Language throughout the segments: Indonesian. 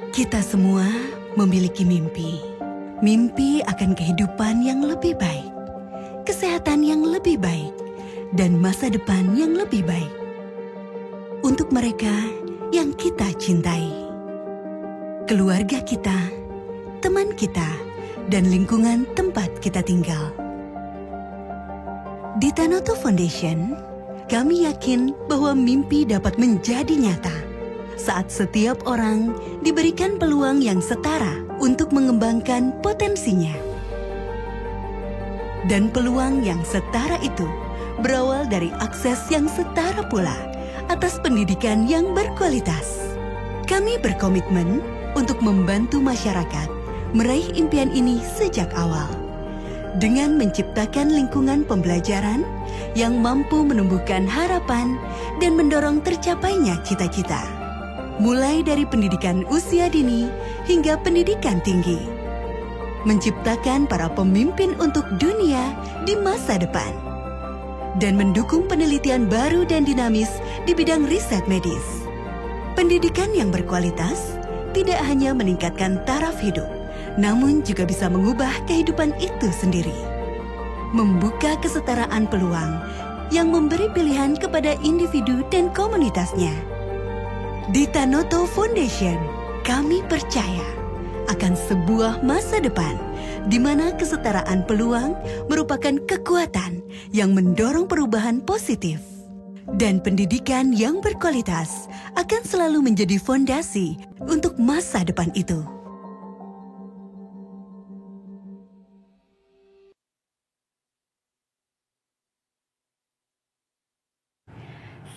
Kita semua memiliki mimpi. Mimpi akan kehidupan yang lebih baik, kesehatan yang lebih baik, dan masa depan yang lebih baik. Untuk mereka yang kita cintai. Keluarga kita, teman kita, dan lingkungan tempat kita tinggal. Di Tanoto Foundation, kami yakin bahwa mimpi dapat menjadi nyata saat setiap orang diberikan peluang yang setara untuk mengembangkan potensinya. Dan peluang yang setara itu berawal dari akses yang setara pula atas pendidikan yang berkualitas. Kami berkomitmen untuk membantu masyarakat meraih impian ini sejak awal, dengan menciptakan lingkungan pembelajaran yang mampu menumbuhkan harapan dan mendorong tercapainya cita-cita. Mulai dari pendidikan usia dini hingga pendidikan tinggi. Menciptakan para pemimpin untuk dunia di masa depan. Dan mendukung penelitian baru dan dinamis di bidang riset medis. Pendidikan yang berkualitas tidak hanya meningkatkan taraf hidup, namun juga bisa mengubah kehidupan itu sendiri. Membuka kesetaraan peluang yang memberi pilihan kepada individu dan komunitasnya. Di Tanoto Foundation, kami percaya akan sebuah masa depan di mana kesetaraan peluang merupakan kekuatan yang mendorong perubahan positif. Dan pendidikan yang berkualitas akan selalu menjadi fondasi untuk masa depan itu.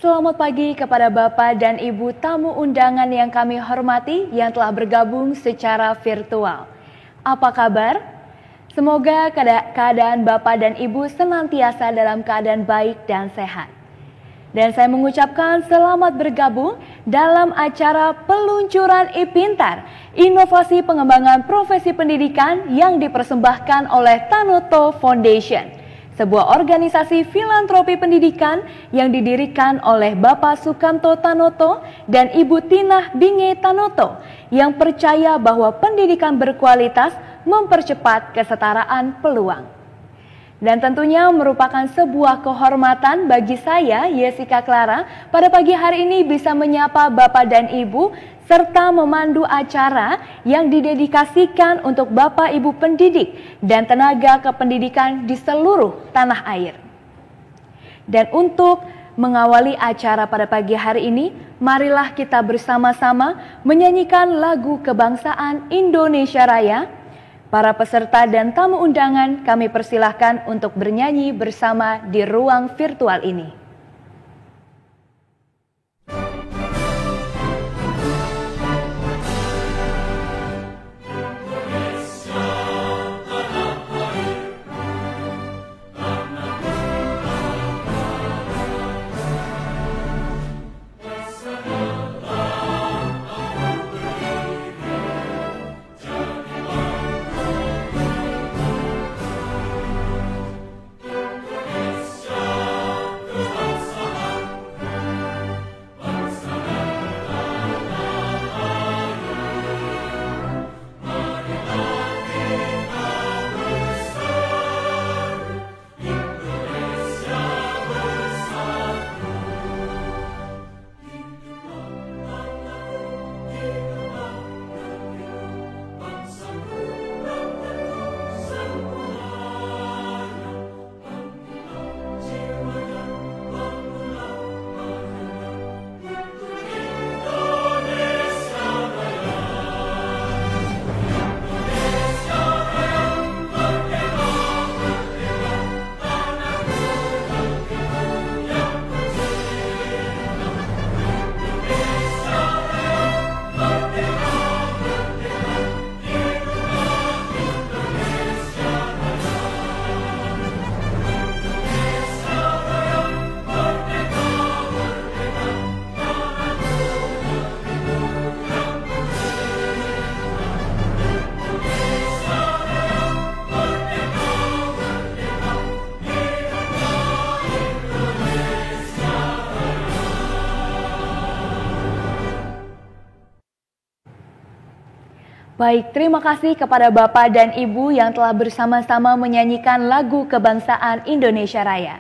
Selamat pagi kepada Bapak dan Ibu tamu undangan yang kami hormati yang telah bergabung secara virtual. Apa kabar? Semoga keadaan Bapak dan Ibu senantiasa dalam keadaan baik dan sehat. Dan saya mengucapkan selamat bergabung dalam acara peluncuran e-Pintar, inovasi pengembangan profesi pendidikan yang dipersembahkan oleh Tanoto Foundation. Sebuah organisasi filantropi pendidikan yang didirikan oleh Bapak Sukamto Tanoto dan Ibu Tinah Binge Tanoto yang percaya bahwa pendidikan berkualitas mempercepat kesetaraan peluang. Dan tentunya merupakan sebuah kehormatan bagi saya, Yesika Clara, pada pagi hari ini bisa menyapa Bapak dan Ibu serta memandu acara yang didedikasikan untuk Bapak Ibu pendidik dan tenaga kependidikan di seluruh tanah air. Dan untuk mengawali acara pada pagi hari ini, marilah kita bersama-sama menyanyikan lagu kebangsaan Indonesia Raya. Para peserta dan tamu undangan kami persilahkan untuk bernyanyi bersama di ruang virtual ini. Baik, terima kasih kepada Bapak dan Ibu yang telah bersama-sama menyanyikan lagu kebangsaan Indonesia Raya.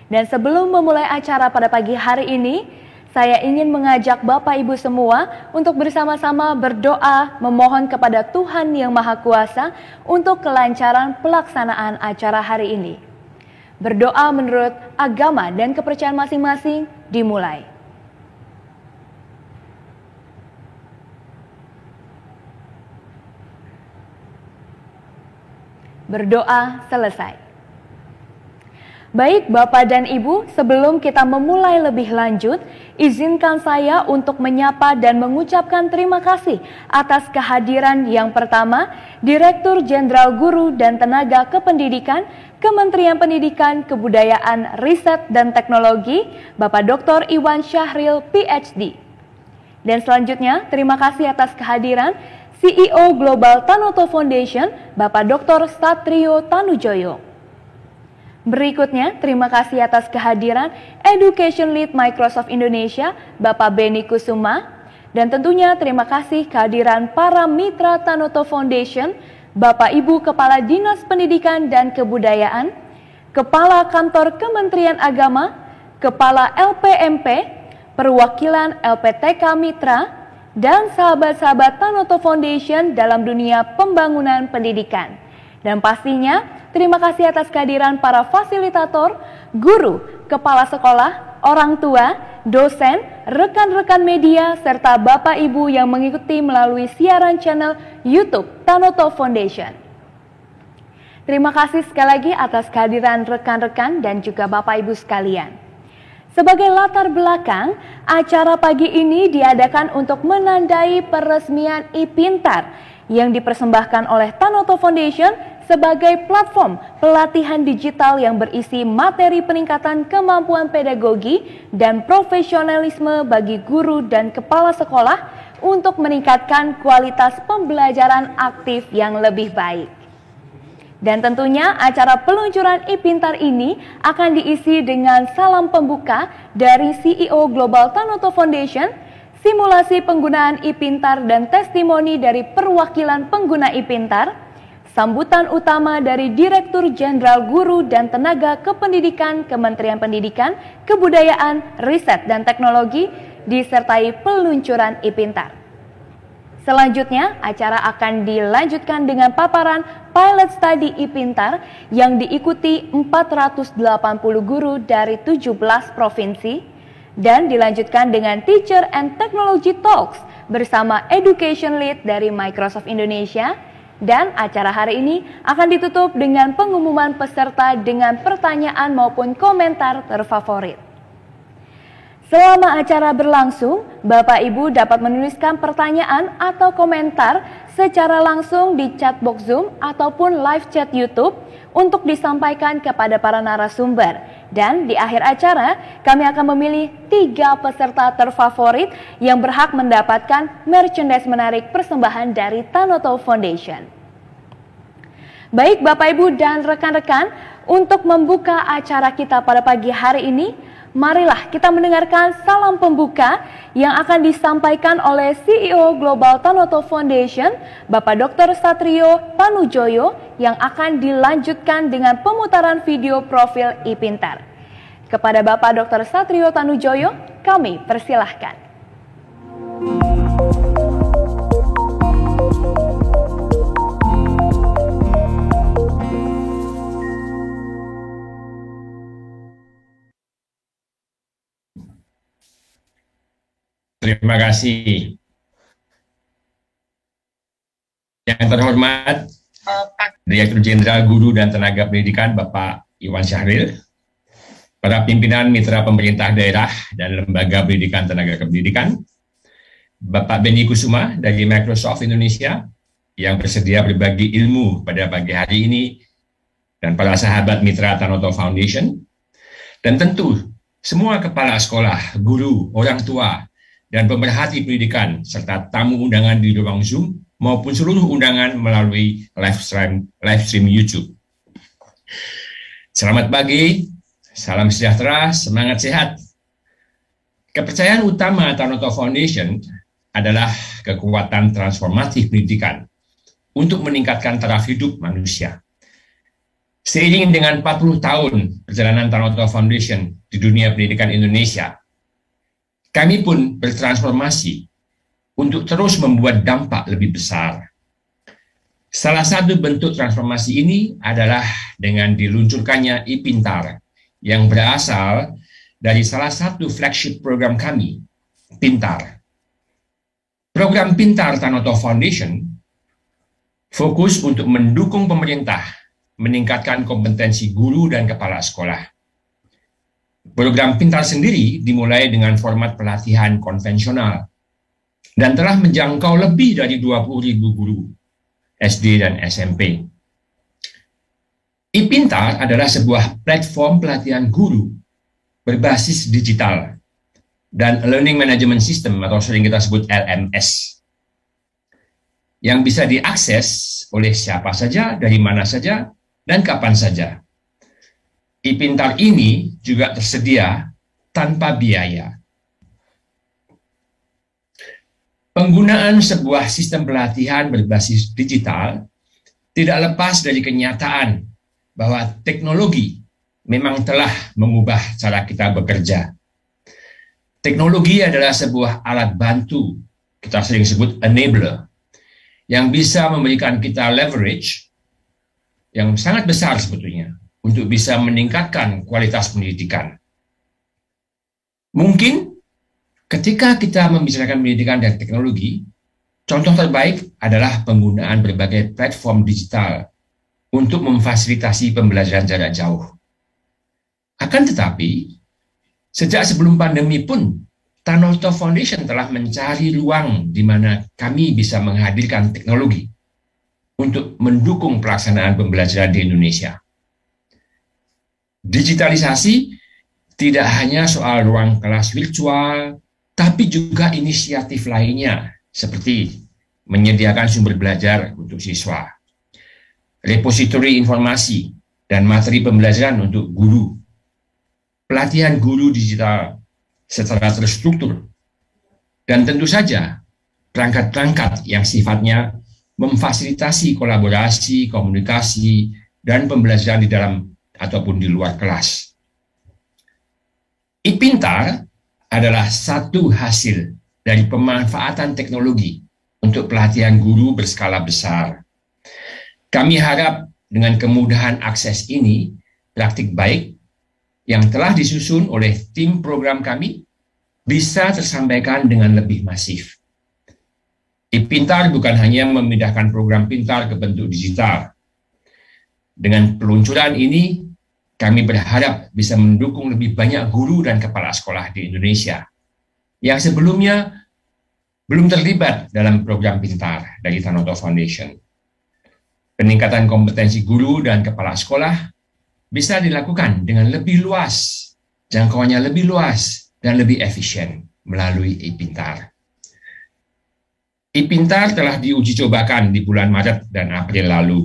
Dan sebelum memulai acara pada pagi hari ini, saya ingin mengajak Bapak Ibu semua untuk bersama-sama berdoa memohon kepada Tuhan Yang Maha Kuasa untuk kelancaran pelaksanaan acara hari ini. Berdoa menurut agama dan kepercayaan masing-masing dimulai. Berdoa selesai. Baik Bapak dan Ibu, sebelum kita memulai lebih lanjut, izinkan saya untuk menyapa dan mengucapkan terima kasih atas kehadiran yang pertama, Direktur Jenderal Guru dan Tenaga Kependidikan, Kementerian Pendidikan, Kebudayaan, Riset dan Teknologi, Bapak Dr. Iwan Syahril, PhD. Dan selanjutnya, terima kasih atas kehadiran CEO Global Tanoto Foundation, Bapak Dr. Satrio Tanujoyo. Berikutnya, terima kasih atas kehadiran Education Lead Microsoft Indonesia, Bapak Beni Kusuma. Dan tentunya terima kasih kehadiran para mitra Tanoto Foundation, Bapak Ibu Kepala Dinas Pendidikan dan Kebudayaan, Kepala Kantor Kementerian Agama, Kepala LPMP, Perwakilan LPTK Mitra, dan sahabat-sahabat Tanoto Foundation dalam dunia pembangunan pendidikan. Dan pastinya, terima kasih atas kehadiran para fasilitator, guru, kepala sekolah, orang tua, dosen, rekan-rekan media, serta Bapak Ibu yang mengikuti melalui siaran channel YouTube Tanoto Foundation. Terima kasih sekali lagi atas kehadiran rekan-rekan dan juga Bapak Ibu sekalian. Sebagai latar belakang, acara pagi ini diadakan untuk menandai peresmian iPintar yang dipersembahkan oleh Tanoto Foundation sebagai platform pelatihan digital yang berisi materi peningkatan kemampuan pedagogi dan profesionalisme bagi guru dan kepala sekolah untuk meningkatkan kualitas pembelajaran aktif yang lebih baik. Dan tentunya acara peluncuran iPintar ini akan diisi dengan salam pembuka dari CEO Global Tanoto Foundation, simulasi penggunaan iPintar dan testimoni dari perwakilan pengguna iPintar, sambutan utama dari Direktur Jenderal Guru dan Tenaga Kependidikan Kementerian Pendidikan, Kebudayaan, Riset dan Teknologi, disertai peluncuran iPintar. Selanjutnya, acara akan dilanjutkan dengan paparan pilot study iPintar yang diikuti 480 guru dari 17 provinsi dan dilanjutkan dengan Teacher and Technology Talks bersama Education Lead dari Microsoft Indonesia, dan acara hari ini akan ditutup dengan pengumuman peserta dengan pertanyaan maupun komentar terfavorit. Selama acara berlangsung, Bapak Ibu dapat menuliskan pertanyaan atau komentar secara langsung di chat box Zoom ataupun live chat YouTube untuk disampaikan kepada para narasumber. Dan di akhir acara, kami akan memilih 3 peserta terfavorit yang berhak mendapatkan merchandise menarik persembahan dari Tanoto Foundation. Baik Bapak Ibu dan rekan-rekan, untuk membuka acara kita pada pagi hari ini, marilah kita mendengarkan salam pembuka yang akan disampaikan oleh CEO Global Tanoto Foundation, Bapak Dr. Satrio Tanujoyo, yang akan dilanjutkan dengan pemutaran video profil iPintar. Kepada Bapak Dr. Satrio Tanujoyo, kami persilahkan. Terima kasih. Yang terhormat Direktur Jenderal Guru dan Tenaga Pendidikan Bapak Iwan Syahril, para pimpinan mitra pemerintah daerah dan lembaga pendidikan tenaga kependidikan, Bapak Beni Kusuma dari Microsoft Indonesia yang bersedia berbagi ilmu pada pagi hari ini, dan para sahabat mitra Tanoto Foundation, dan tentu semua kepala sekolah, guru, orang tua, dan pemerhati pendidikan, serta tamu undangan di ruang Zoom maupun seluruh undangan melalui live stream YouTube. Selamat pagi, salam sejahtera, semangat sehat. Kepercayaan utama Tanoto Foundation adalah kekuatan transformatif pendidikan untuk meningkatkan taraf hidup manusia. Seiring dengan 40 tahun perjalanan Tanoto Foundation di dunia pendidikan Indonesia, kami pun bertransformasi untuk terus membuat dampak lebih besar. Salah satu bentuk transformasi ini adalah dengan diluncurkannya iPintar yang berasal dari salah satu flagship program kami, Pintar. Program Pintar Tanoto Foundation fokus untuk mendukung pemerintah meningkatkan kompetensi guru dan kepala sekolah. Program Pintar sendiri dimulai dengan format pelatihan konvensional dan telah menjangkau lebih dari 20.000 guru SD dan SMP. iPintar adalah sebuah platform pelatihan guru berbasis digital dan Learning Management System atau sering kita sebut LMS yang bisa diakses oleh siapa saja, dari mana saja, dan kapan saja. iPintar ini juga tersedia tanpa biaya. Penggunaan sebuah sistem pelatihan berbasis digital tidak lepas dari kenyataan bahwa teknologi memang telah mengubah cara kita bekerja. Teknologi adalah sebuah alat bantu, kita sering sebut enabler, yang bisa memberikan kita leverage yang sangat besar sebetulnya untuk bisa meningkatkan kualitas pendidikan. Mungkin ketika kita membicarakan pendidikan dan teknologi, contoh terbaik adalah penggunaan berbagai platform digital untuk memfasilitasi pembelajaran jarak jauh. Akan tetapi, sejak sebelum pandemi pun, Tanoto Foundation telah mencari ruang di mana kami bisa menghadirkan teknologi untuk mendukung pelaksanaan pembelajaran di Indonesia. Digitalisasi tidak hanya soal ruang kelas virtual, tapi juga inisiatif lainnya, seperti menyediakan sumber belajar untuk siswa, repositori informasi dan materi pembelajaran untuk guru, pelatihan guru digital secara terstruktur, dan tentu saja perangkat-perangkat yang sifatnya memfasilitasi kolaborasi, komunikasi, dan pembelajaran di dalam ataupun di luar kelas. iPintar adalah satu hasil dari pemanfaatan teknologi untuk pelatihan guru berskala besar. Kami harap dengan kemudahan akses ini, praktik baik yang telah disusun oleh tim program kami bisa tersampaikan dengan lebih masif. iPintar bukan hanya memindahkan program pintar ke bentuk digital. Dengan peluncuran ini, kami berharap bisa mendukung lebih banyak guru dan kepala sekolah di Indonesia yang sebelumnya belum terlibat dalam program pintar dari Tanoto Foundation. Peningkatan kompetensi guru dan kepala sekolah bisa dilakukan dengan lebih luas, jangkauannya lebih luas, dan lebih efisien melalui iPintar. iPintar telah diuji cobakan di bulan Maret dan April lalu.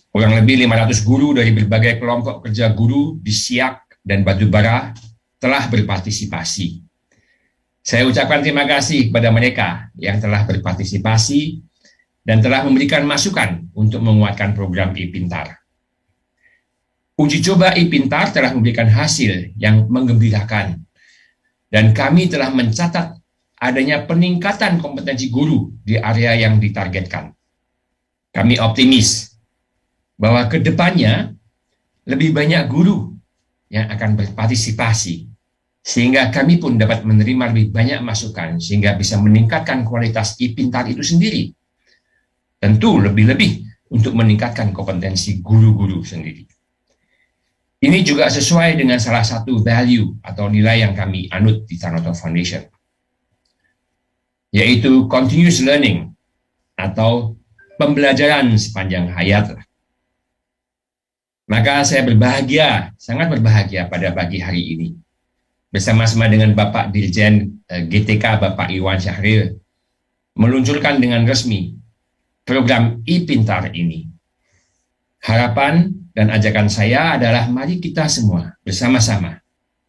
Kurang lebih 500 guru dari berbagai kelompok kerja guru di Siak dan Batubara telah berpartisipasi. Saya ucapkan terima kasih kepada mereka yang telah berpartisipasi dan telah memberikan masukan untuk menguatkan program iPintar. Uji coba iPintar telah memberikan hasil yang menggembirakan, dan kami telah mencatat adanya peningkatan kompetensi guru di area yang ditargetkan. Kami optimis bahwa ke depannya lebih banyak guru yang akan berpartisipasi, sehingga kami pun dapat menerima lebih banyak masukan, sehingga bisa meningkatkan kualitas iPintar itu sendiri. Tentu lebih-lebih untuk meningkatkan kompetensi guru-guru sendiri. Ini juga sesuai dengan salah satu value atau nilai yang kami anut di Tanoto Foundation, yaitu continuous learning atau pembelajaran sepanjang hayat. Maka saya berbahagia, sangat berbahagia pada pagi hari ini, bersama-sama dengan Bapak Dirjen GTK, Bapak Iwan Syahril, meluncurkan dengan resmi program iPintar ini. Harapan dan ajakan saya adalah mari kita semua bersama-sama,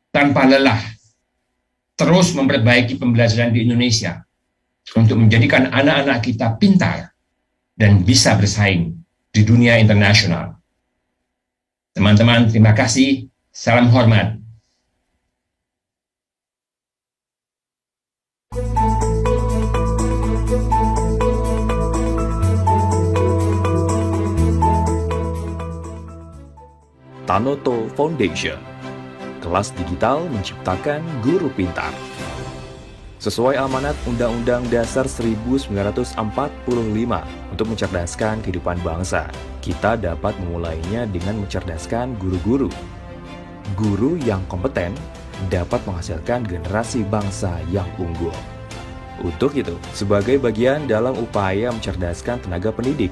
tanpa lelah, terus memperbaiki pembelajaran di Indonesia untuk menjadikan anak-anak kita pintar dan bisa bersaing di dunia internasional. Teman-teman, terima kasih. Salam hormat. Tanoto Foundation, kelas digital menciptakan guru pintar. Sesuai amanat Undang-Undang Dasar 1945 untuk mencerdaskan kehidupan bangsa, kita dapat memulainya dengan mencerdaskan guru-guru. Guru yang kompeten dapat menghasilkan generasi bangsa yang unggul. Untuk itu, sebagai bagian dalam upaya mencerdaskan tenaga pendidik,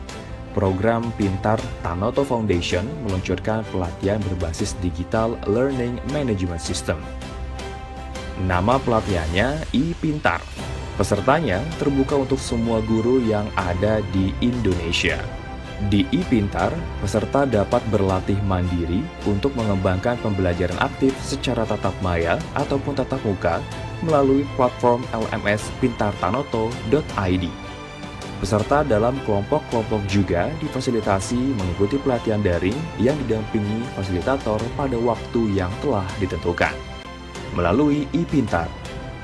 program Pintar Tanoto Foundation meluncurkan pelatihan berbasis Digital Learning Management System. Nama pelatihannya I-Pintar. Pesertanya terbuka untuk semua guru yang ada di Indonesia. Di I-Pintar, peserta dapat berlatih mandiri untuk mengembangkan pembelajaran aktif secara tatap maya ataupun tatap muka melalui platform LMS pintartanoto.id. Peserta dalam kelompok-kelompok juga difasilitasi mengikuti pelatihan daring yang didampingi fasilitator pada waktu yang telah ditentukan. Melalui I-Pintar,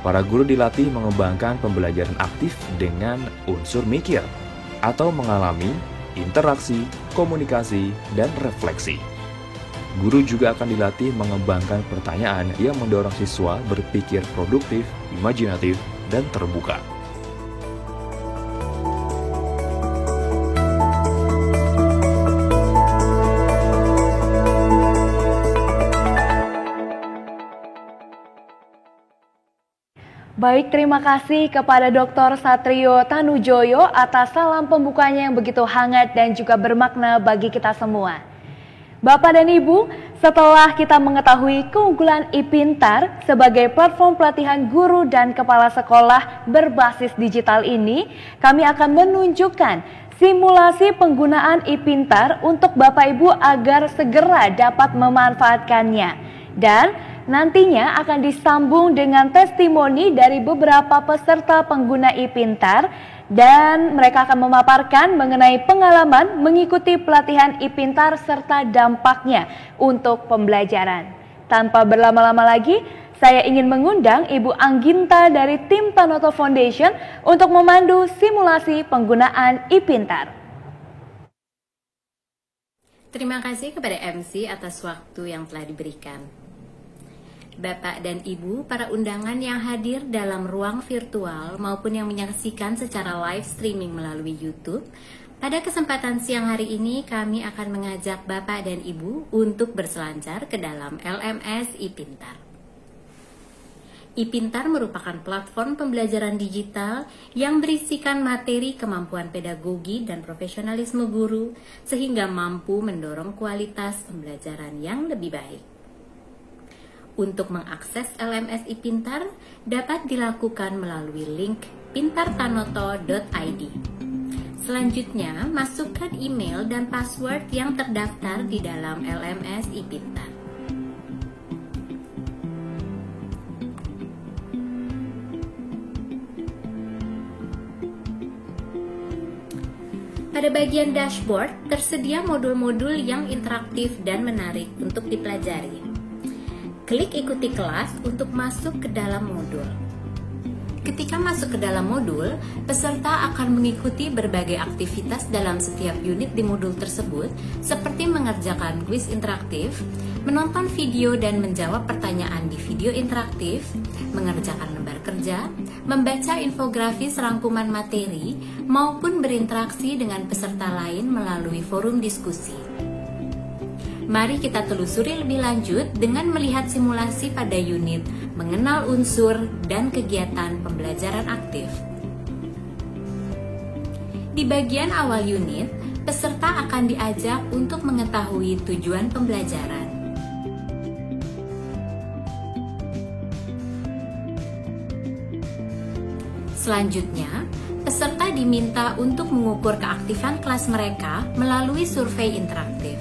para guru dilatih mengembangkan pembelajaran aktif dengan unsur mikir atau mengalami interaksi, komunikasi, dan refleksi. Guru juga akan dilatih mengembangkan pertanyaan yang mendorong siswa berpikir produktif, imajinatif, dan terbuka. Baik, terima kasih kepada Dr. Satrio Tanujoyo atas salam pembukanya yang begitu hangat dan juga bermakna bagi kita semua. Bapak dan Ibu, setelah kita mengetahui keunggulan I-Pintar sebagai platform pelatihan guru dan kepala sekolah berbasis digital ini, kami akan menunjukkan simulasi penggunaan I-Pintar untuk Bapak Ibu agar segera dapat memanfaatkannya. Dan nantinya akan disambung dengan testimoni dari beberapa peserta pengguna I-Pintar dan mereka akan memaparkan mengenai pengalaman mengikuti pelatihan I-Pintar serta dampaknya untuk pembelajaran. Tanpa berlama-lama lagi, saya ingin mengundang Ibu Angginta dari tim Tanoto Foundation untuk memandu simulasi penggunaan I-Pintar. Terima kasih kepada MC atas waktu yang telah diberikan. Bapak dan Ibu, para undangan yang hadir dalam ruang virtual maupun yang menyaksikan secara live streaming melalui YouTube, pada kesempatan siang hari ini kami akan mengajak Bapak dan Ibu untuk berselancar ke dalam LMS I-Pintar. I-Pintar merupakan platform pembelajaran digital yang berisikan materi kemampuan pedagogi dan profesionalisme guru sehingga mampu mendorong kualitas pembelajaran yang lebih baik. Untuk mengakses LMS I-Pintar dapat dilakukan melalui link pintartanoto.id. Selanjutnya, masukkan email dan password yang terdaftar di dalam LMS I-Pintar. Pada bagian dashboard, tersedia modul-modul yang interaktif dan menarik untuk dipelajari. Klik ikuti kelas untuk masuk ke dalam modul. Ketika masuk ke dalam modul, peserta akan mengikuti berbagai aktivitas dalam setiap unit di modul tersebut, seperti mengerjakan kuis interaktif, menonton video dan menjawab pertanyaan di video interaktif, mengerjakan lembar kerja, membaca infografis rangkuman materi, maupun berinteraksi dengan peserta lain melalui forum diskusi. Mari kita telusuri lebih lanjut dengan melihat simulasi pada unit mengenal unsur dan kegiatan pembelajaran aktif. Di bagian awal unit, peserta akan diajak untuk mengetahui tujuan pembelajaran. Selanjutnya, peserta diminta untuk mengukur keaktifan kelas mereka melalui survei interaktif.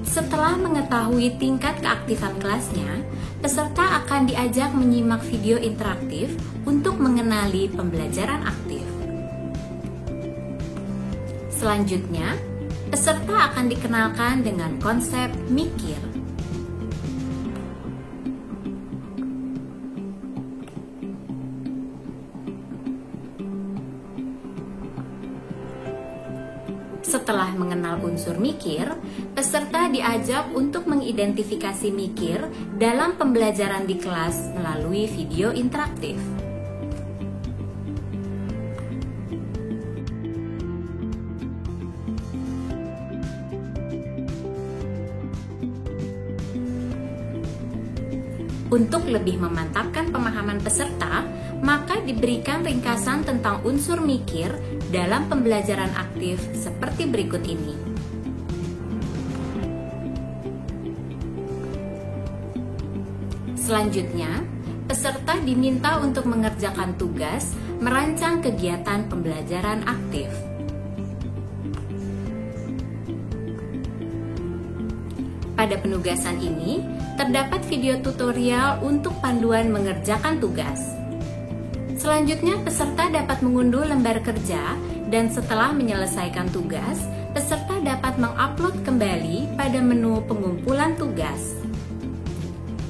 Setelah mengetahui tingkat keaktifan kelasnya, peserta akan diajak menyimak video interaktif untuk mengenali pembelajaran aktif. Selanjutnya, peserta akan dikenalkan dengan konsep mikir. Setelah mengenal unsur mikir, peserta diajak untuk mengidentifikasi mikir dalam pembelajaran di kelas melalui video interaktif. Untuk lebih memantapkan pemahaman peserta, maka diberikan ringkasan tentang unsur mikir dalam pembelajaran aktif seperti berikut ini. Selanjutnya, peserta diminta untuk mengerjakan tugas merancang kegiatan pembelajaran aktif. Pada penugasan ini, terdapat video tutorial untuk panduan mengerjakan tugas. Selanjutnya, peserta dapat mengunduh lembar kerja dan setelah menyelesaikan tugas, peserta dapat mengupload kembali pada menu pengumpulan tugas.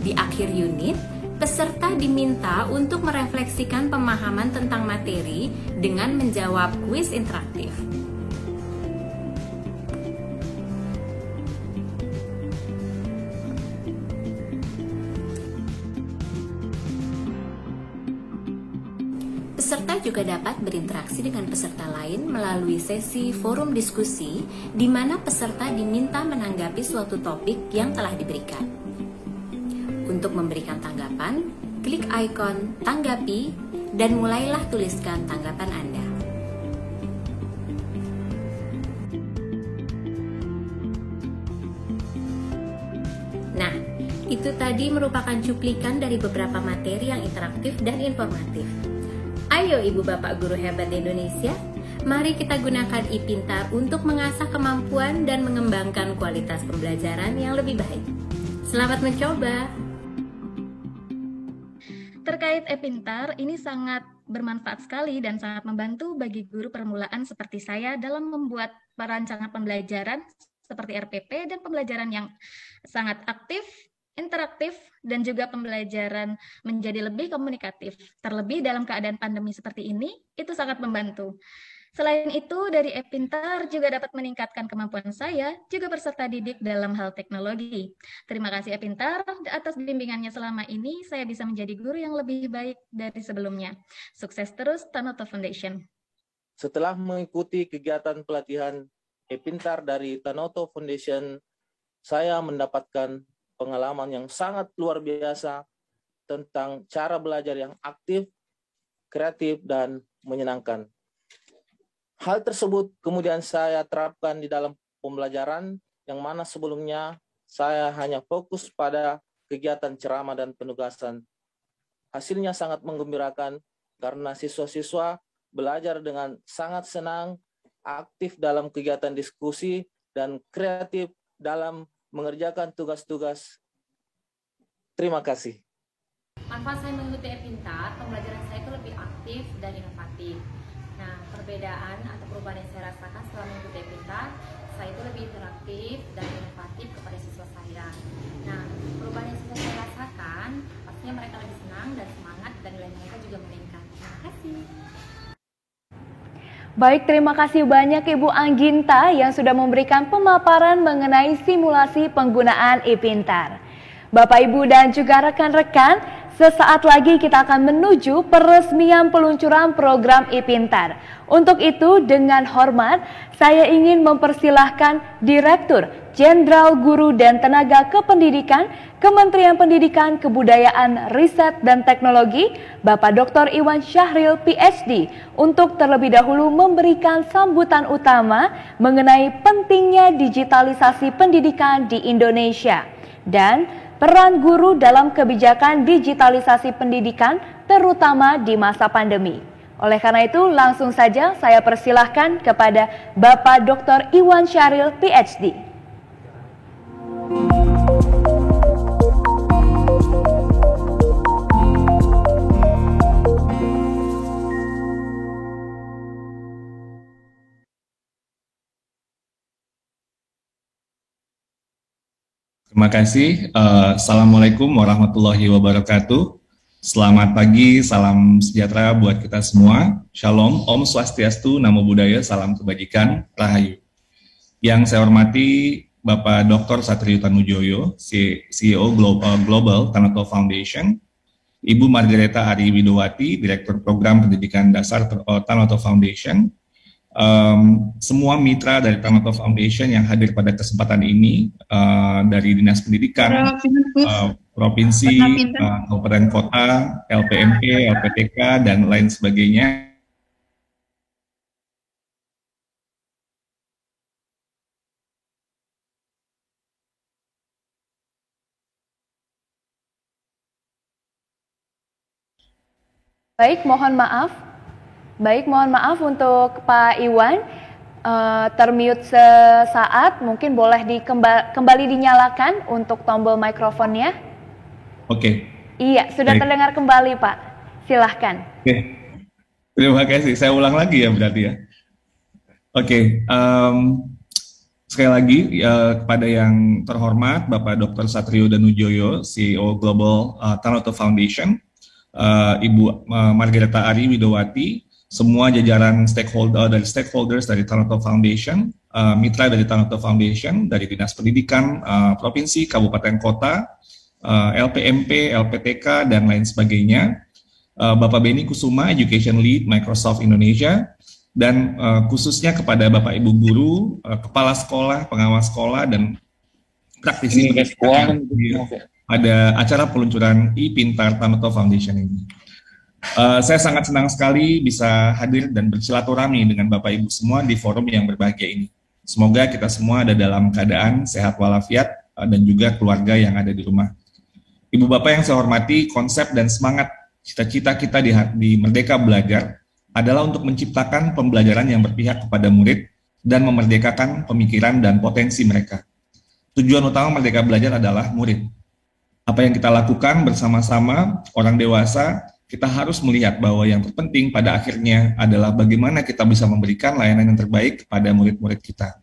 Di akhir unit, peserta diminta untuk merefleksikan pemahaman tentang materi dengan menjawab kuis interaktif. Peserta juga dapat berinteraksi dengan peserta lain melalui sesi forum diskusi di mana peserta diminta menanggapi suatu topik yang telah diberikan. Untuk memberikan tanggapan, klik ikon "Tanggapi" dan mulailah tuliskan tanggapan Anda. Nah, itu tadi merupakan cuplikan dari beberapa materi yang interaktif dan informatif. Ayo Ibu Bapak Guru hebat Indonesia, mari kita gunakan e-Pintar untuk mengasah kemampuan dan mengembangkan kualitas pembelajaran yang lebih baik. Selamat mencoba! Terkait e-Pintar, ini sangat bermanfaat sekali dan sangat membantu bagi guru permulaan seperti saya dalam membuat perancangan pembelajaran seperti RPP dan pembelajaran yang sangat aktif, interaktif, dan juga pembelajaran menjadi lebih komunikatif. Terlebih dalam keadaan pandemi seperti ini, itu sangat membantu. Selain itu, dari e-Pintar juga dapat meningkatkan kemampuan saya, juga peserta didik dalam hal teknologi. Terima kasih e-Pintar, atas bimbingannya selama ini, saya bisa menjadi guru yang lebih baik dari sebelumnya. Sukses terus, Tanoto Foundation. Setelah mengikuti kegiatan pelatihan e-Pintar dari Tanoto Foundation, saya mendapatkan pengalaman yang sangat luar biasa tentang cara belajar yang aktif, kreatif, dan menyenangkan. Hal tersebut kemudian saya terapkan di dalam pembelajaran yang mana sebelumnya saya hanya fokus pada kegiatan ceramah dan penugasan. Hasilnya sangat menggembirakan karena siswa-siswa belajar dengan sangat senang, aktif dalam kegiatan diskusi, dan kreatif dalam mengerjakan tugas-tugas. Terima kasih. Manfaat saya mengikuti e-Pintar, pembelajaran saya itu lebih aktif dan inovatif. Nah, perbedaan atau perubahan yang saya rasakan setelah mengikuti e-Pintar, saya itu lebih interaktif dan inovatif kepada siswa saya. Nah, perubahan yang saya rasakan, pastinya mereka lebih senang dan semangat dan nilai mereka juga meningkat. Terima kasih. Baik, terima kasih banyak Ibu Angginta yang sudah memberikan pemaparan mengenai simulasi penggunaan e-Pintar. Bapak, Ibu, dan juga rekan-rekan, sesaat lagi kita akan menuju peresmian peluncuran program e-Pintar. Untuk itu, dengan hormat, saya ingin mempersilahkan Direktur Jenderal Guru dan Tenaga Kependidikan Kementerian Pendidikan, Kebudayaan, Riset, dan Teknologi, Bapak Dr. Iwan Syahril, PhD, untuk terlebih dahulu memberikan sambutan utama mengenai pentingnya digitalisasi pendidikan di Indonesia dan peran guru dalam kebijakan digitalisasi pendidikan, terutama di masa pandemi. Oleh karena itu, langsung saja saya persilahkan kepada Bapak Dr. Iwan Syahril, PhD. Terima kasih. Assalamualaikum warahmatullahi wabarakatuh. Selamat pagi, salam sejahtera buat kita semua. Shalom, Om Swastiastu, Namo Buddhaya, salam kebajikan, Rahayu. Yang saya hormati Bapak Dr. Satrio Tanujoyo, CEO Global Tanoto Foundation, Ibu Margareta Ari Widowati, Direktur Program Pendidikan Dasar Tanoto Foundation, semua mitra dari Tanoto Foundation yang hadir pada kesempatan ini, dari Dinas Pendidikan, Provinsi, Kabupaten Kota, LPMP, LPTK, dan lain sebagainya. Baik, mohon maaf untuk Pak Iwan, termute sesaat, mungkin boleh kembali dinyalakan untuk tombol mikrofonnya. Oke. Iya, sudah baik. Terdengar kembali Pak, silahkan. Oke, terima kasih, saya ulang lagi ya berarti ya. Oke, sekali lagi kepada yang terhormat Bapak Dr. Satrio Tanujoyo, CEO Global Tanoto Foundation, Ibu Margareta Ari Widowati, semua jajaran stakeholders dari Tanoto Foundation, mitra dari Tanoto Foundation, dari Dinas Pendidikan, Provinsi, Kabupaten Kota, LPMP, LPTK, dan lain sebagainya, Bapak Beni Kusuma, Education Lead Microsoft Indonesia, dan khususnya kepada Bapak Ibu Guru, Kepala Sekolah, Pengawas Sekolah, dan praktisi pada acara peluncuran e-Pintar Tanoto Foundation ini. Saya sangat senang sekali bisa hadir dan bersilaturahmi dengan Bapak Ibu semua di forum yang berbahagia ini. Semoga kita semua ada dalam keadaan sehat walafiat dan juga keluarga yang ada di rumah. Ibu Bapak yang saya hormati, konsep dan semangat cita-cita kita di Merdeka Belajar adalah untuk menciptakan pembelajaran yang berpihak kepada murid dan memerdekakan pemikiran dan potensi mereka. Tujuan utama Merdeka Belajar adalah murid. Apa yang kita lakukan bersama-sama orang dewasa, kita harus melihat bahwa yang terpenting pada akhirnya adalah bagaimana kita bisa memberikan layanan yang terbaik kepada murid-murid kita.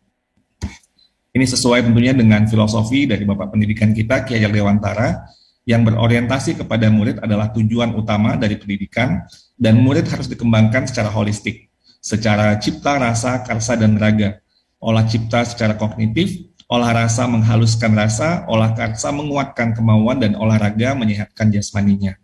Ini sesuai tentunya dengan filosofi dari Bapak Pendidikan kita, Ki Hajar Dewantara, yang berorientasi kepada murid adalah tujuan utama dari pendidikan, dan murid harus dikembangkan secara holistik, secara cipta, rasa, karsa, dan raga. Olah cipta secara kognitif, olah rasa menghaluskan rasa, olah karsa menguatkan kemauan, dan olahraga menyehatkan jasmaninya.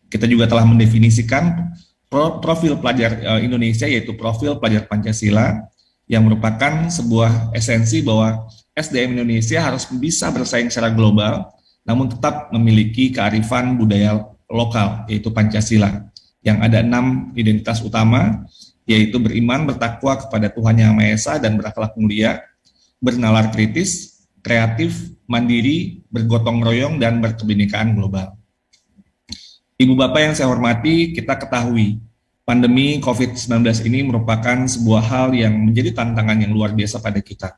Kita juga telah mendefinisikan profil pelajar Indonesia, yaitu profil pelajar Pancasila, yang merupakan sebuah esensi bahwa SDM Indonesia harus bisa bersaing secara global, namun tetap memiliki kearifan budaya lokal, yaitu Pancasila, yang ada 6 identitas utama, yaitu beriman, bertakwa kepada Tuhan Yang Maha Esa, dan berakhlak mulia, bernalar kritis, kreatif, mandiri, bergotong royong, dan berkebinekaan global. Ibu Bapak yang saya hormati, kita ketahui pandemi COVID-19 ini merupakan sebuah hal yang menjadi tantangan yang luar biasa pada kita.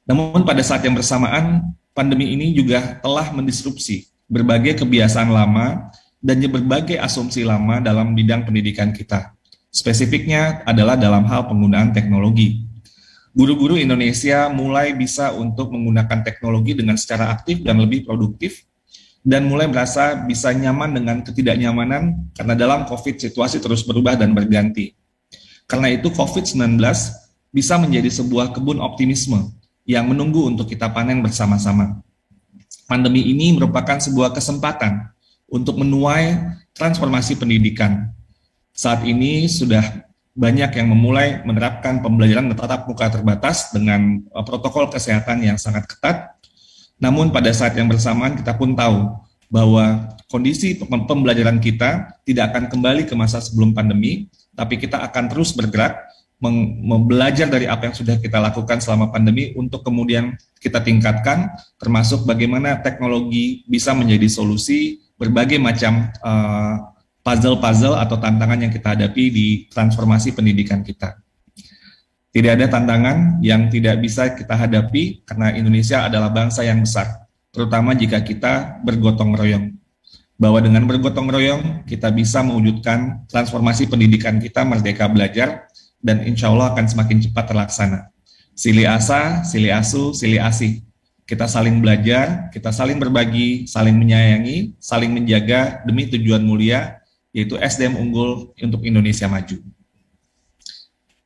Namun pada saat yang bersamaan, pandemi ini juga telah mendisrupsi berbagai kebiasaan lama dan berbagai asumsi lama dalam bidang pendidikan kita. Spesifiknya adalah dalam hal penggunaan teknologi. Guru-guru Indonesia mulai bisa untuk menggunakan teknologi dengan secara aktif dan lebih produktif, dan mulai merasa bisa nyaman dengan ketidaknyamanan karena dalam COVID situasi terus berubah dan berganti. Karena itu COVID-19 bisa menjadi sebuah kebun optimisme yang menunggu untuk kita panen bersama-sama. Pandemi ini merupakan sebuah kesempatan untuk menuai transformasi pendidikan. Saat ini sudah banyak yang memulai menerapkan pembelajaran tatap muka terbatas dengan protokol kesehatan yang sangat ketat. Namun pada saat yang bersamaan kita pun tahu bahwa kondisi pembelajaran kita tidak akan kembali ke masa sebelum pandemi, tapi kita akan terus bergerak, belajar dari apa yang sudah kita lakukan selama pandemi untuk kemudian kita tingkatkan, termasuk bagaimana teknologi bisa menjadi solusi berbagai macam puzzle-puzzle atau tantangan yang kita hadapi di transformasi pendidikan kita. Tidak ada tantangan yang tidak bisa kita hadapi karena Indonesia adalah bangsa yang besar, terutama jika kita bergotong royong. Bahwa dengan bergotong royong, kita bisa mewujudkan transformasi pendidikan kita Merdeka Belajar, dan insya Allah akan semakin cepat terlaksana. Sili asa, sili asu, sili asih. Kita saling belajar, kita saling berbagi, saling menyayangi, saling menjaga demi tujuan mulia, yaitu SDM unggul untuk Indonesia maju.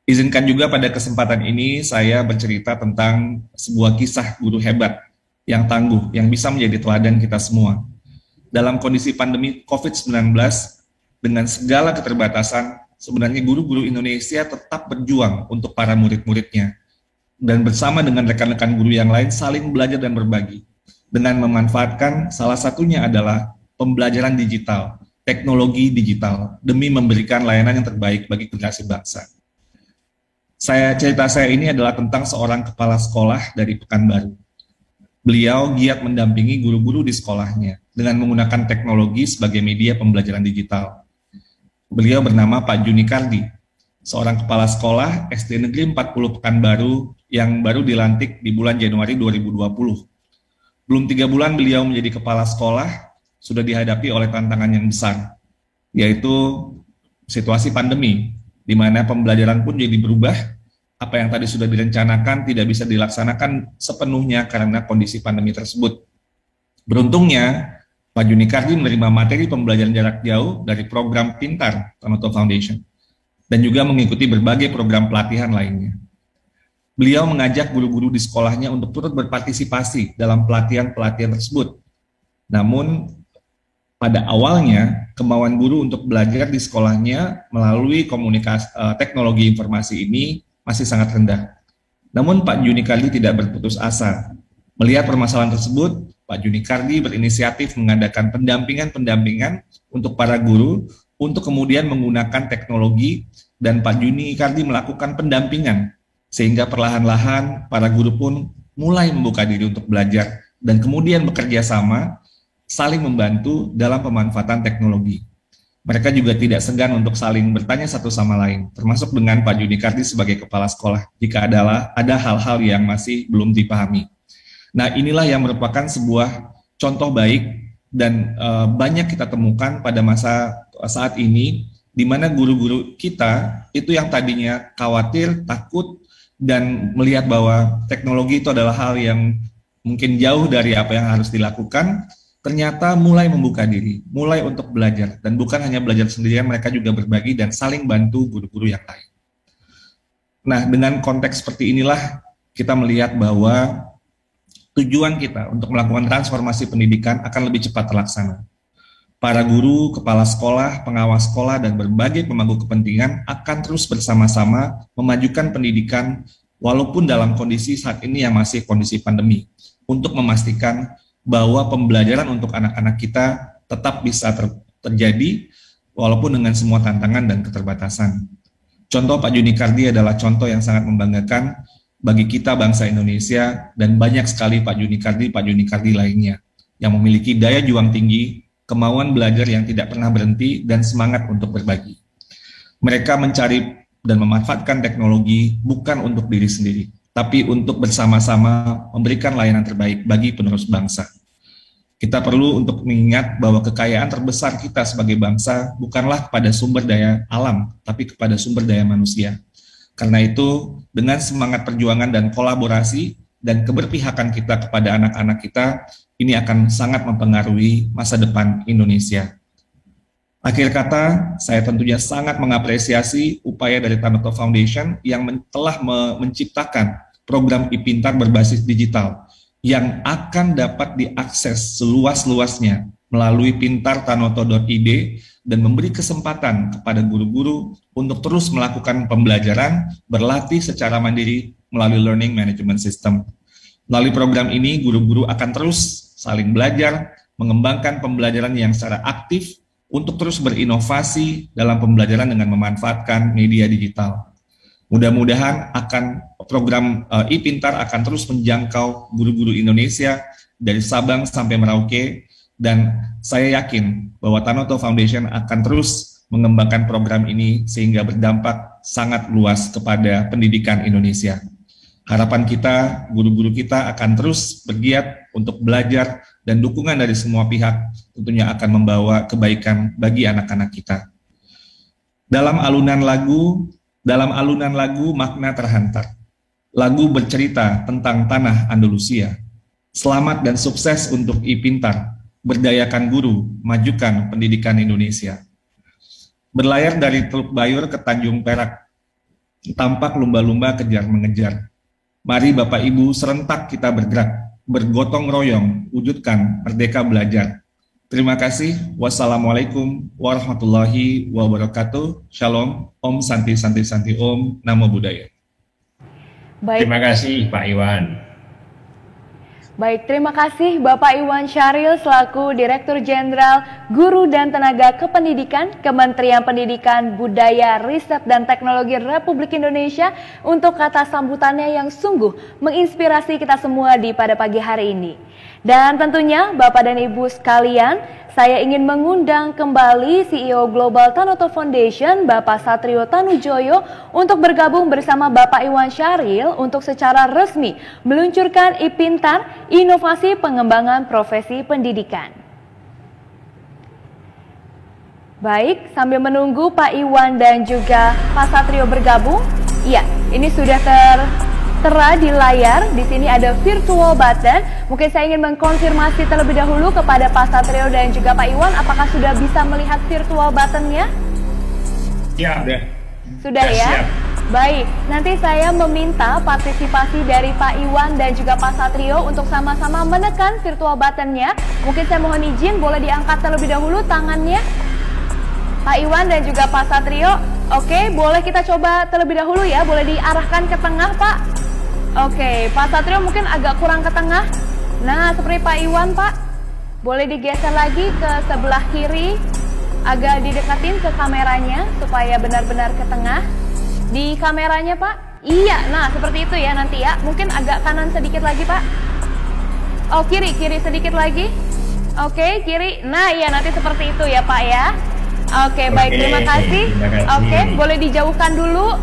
Izinkan juga pada kesempatan ini saya bercerita tentang sebuah kisah guru hebat yang tangguh, yang bisa menjadi teladan kita semua. Dalam kondisi pandemi COVID-19, dengan segala keterbatasan, sebenarnya guru-guru Indonesia tetap berjuang untuk para murid-muridnya. Dan bersama dengan rekan-rekan guru yang lain saling belajar dan berbagi. Dengan memanfaatkan salah satunya adalah pembelajaran digital, teknologi digital, demi memberikan layanan yang terbaik bagi generasi bangsa. Cerita saya ini adalah tentang seorang kepala sekolah dari Pekanbaru. Beliau giat mendampingi guru-guru di sekolahnya dengan menggunakan teknologi sebagai media pembelajaran digital. Beliau bernama Pak Juni Kardi, seorang kepala sekolah SD Negeri 40 Pekanbaru yang baru dilantik di bulan Januari 2020. Belum 3 bulan beliau menjadi kepala sekolah, sudah dihadapi oleh tantangan yang besar, yaitu situasi pandemi, di mana pembelajaran pun jadi berubah. Apa yang tadi sudah direncanakan tidak bisa dilaksanakan sepenuhnya karena kondisi pandemi tersebut. Beruntungnya, Pak Juni Kardi menerima materi pembelajaran jarak jauh dari program Pintar Tanoto Foundation dan juga mengikuti berbagai program pelatihan lainnya. Beliau mengajak guru-guru di sekolahnya untuk turut berpartisipasi dalam pelatihan-pelatihan tersebut. Namun, pada awalnya, kemauan guru untuk belajar di sekolahnya melalui teknologi informasi ini masih sangat rendah. Namun Pak Juni Kardi tidak berputus asa. Melihat permasalahan tersebut, Pak Juni Kardi berinisiatif mengadakan pendampingan untuk para guru untuk kemudian menggunakan teknologi, dan Pak Juni Kardi melakukan pendampingan sehingga perlahan-lahan para guru pun mulai membuka diri untuk belajar dan kemudian bekerja sama saling membantu dalam pemanfaatan teknologi. Mereka juga tidak segan untuk saling bertanya satu sama lain, termasuk dengan Pak Juni Kardi sebagai kepala sekolah, jika ada hal-hal yang masih belum dipahami. Nah, inilah yang merupakan sebuah contoh baik dan banyak kita temukan pada masa saat ini, di mana guru-guru kita itu yang tadinya khawatir, takut, dan melihat bahwa teknologi itu adalah hal yang mungkin jauh dari apa yang harus dilakukan, ternyata mulai membuka diri, mulai untuk belajar, dan bukan hanya belajar sendirian, mereka juga berbagi dan saling bantu guru-guru yang lain. Nah, dengan konteks seperti inilah kita melihat bahwa tujuan kita untuk melakukan transformasi pendidikan akan lebih cepat terlaksana. Para guru, kepala sekolah, pengawas sekolah, dan berbagai pemangku kepentingan akan terus bersama-sama memajukan pendidikan walaupun dalam kondisi saat ini yang masih kondisi pandemi, untuk memastikan bahwa pembelajaran untuk anak-anak kita tetap bisa terjadi walaupun dengan semua tantangan dan keterbatasan. Contoh Pak Juni Kardi adalah contoh yang sangat membanggakan bagi kita bangsa Indonesia, dan banyak sekali Pak Juni Kardi lainnya yang memiliki daya juang tinggi, kemauan belajar yang tidak pernah berhenti, dan semangat untuk berbagi. Mereka mencari dan memanfaatkan teknologi bukan untuk diri sendiri, tapi untuk bersama-sama memberikan layanan terbaik bagi penerus bangsa. Kita perlu untuk mengingat bahwa kekayaan terbesar kita sebagai bangsa bukanlah kepada sumber daya alam, tapi kepada sumber daya manusia. Karena itu, dengan semangat perjuangan dan kolaborasi dan keberpihakan kita kepada anak-anak kita, ini akan sangat mempengaruhi masa depan Indonesia. Akhir kata, saya tentunya sangat mengapresiasi upaya dari Tanoto Foundation yang telah menciptakan program iPintar berbasis digital yang akan dapat diakses seluas-luasnya melalui pintartanoto.id dan memberi kesempatan kepada guru-guru untuk terus melakukan pembelajaran, berlatih secara mandiri melalui Learning Management System. Melalui program ini, guru-guru akan terus saling belajar, mengembangkan pembelajaran yang secara aktif untuk terus berinovasi dalam pembelajaran dengan memanfaatkan media digital. Mudah-mudahan program iPintar akan terus menjangkau guru-guru Indonesia dari Sabang sampai Merauke, dan saya yakin bahwa Tanoto Foundation akan terus mengembangkan program ini sehingga berdampak sangat luas kepada pendidikan Indonesia. Harapan kita, guru-guru kita akan terus bergiat untuk belajar, dan dukungan dari semua pihak tentunya akan membawa kebaikan bagi anak-anak kita. Dalam alunan lagu makna terhantar. Lagu bercerita tentang tanah Andalusia. Selamat dan sukses untuk IPintar, berdayakan guru, majukan pendidikan Indonesia. Berlayar dari Teluk Bayur ke Tanjung Perak, tampak lumba-lumba kejar-mengejar. Mari Bapak Ibu serentak kita bergerak, bergotong royong, wujudkan Merdeka Belajar. Terima kasih. Wassalamualaikum warahmatullahi wabarakatuh. Shalom. Om Santi Santi Santi Om. Namo Buddhaya. Baik. Terima kasih Pak Iwan. Baik, terima kasih Bapak Iwan Syahril selaku Direktur Jenderal Guru dan Tenaga Kependidikan Kementerian Pendidikan, Budaya, Riset dan Teknologi Republik Indonesia untuk kata sambutannya yang sungguh menginspirasi kita semua pada pagi hari ini. Dan tentunya Bapak dan Ibu sekalian, saya ingin mengundang kembali CEO Global Tanoto Foundation, Bapak Satrio Tanujoyo, untuk bergabung bersama Bapak Iwan Syahril untuk secara resmi meluncurkan IPintar, Inovasi Pengembangan Profesi Pendidikan. Baik, sambil menunggu Pak Iwan dan juga Pak Satrio bergabung, iya, ini sudah tertera di layar. Di sini ada virtual button. Mungkin saya ingin mengkonfirmasi terlebih dahulu kepada Pak Satrio dan juga Pak Iwan, apakah sudah bisa melihat virtual buttonnya? Ya, sudah ya. Siap. Baik, nanti saya meminta partisipasi dari Pak Iwan dan juga Pak Satrio untuk sama-sama menekan virtual buttonnya. Mungkin saya mohon izin, boleh diangkat terlebih dahulu tangannya. Pak Iwan dan juga Pak Satrio, oke, boleh kita coba terlebih dahulu ya, boleh diarahkan ke tengah Pak. Oke, Pak Satrio mungkin agak kurang ke tengah. Nah, seperti Pak Iwan Pak, boleh digeser lagi ke sebelah kiri, agak didekatin ke kameranya supaya benar-benar ke tengah. Di kameranya Pak, iya, nah seperti itu ya nanti ya, mungkin agak kanan sedikit lagi Pak. Oh kiri sedikit lagi. Oke, kiri, nah iya nanti seperti itu ya Pak ya. Oke, baik, terima kasih. Oke, boleh dijauhkan dulu.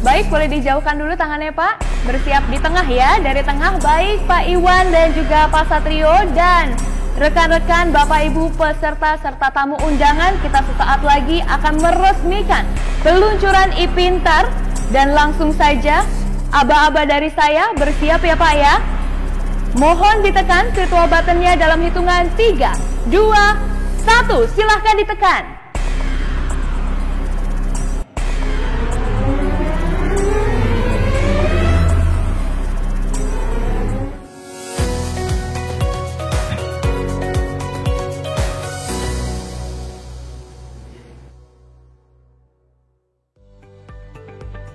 Baik, boleh dijauhkan dulu tangannya Pak. Bersiap di tengah ya, dari tengah. Baik, Pak Iwan dan juga Pak Satrio dan rekan-rekan Bapak Ibu peserta serta tamu undangan, kita sesaat lagi akan meresmikan peluncuran IPintar. Dan langsung saja, aba-aba dari saya bersiap ya Pak ya. Mohon ditekan virtual buttonnya dalam hitungan 3, 2, 1, silahkan ditekan.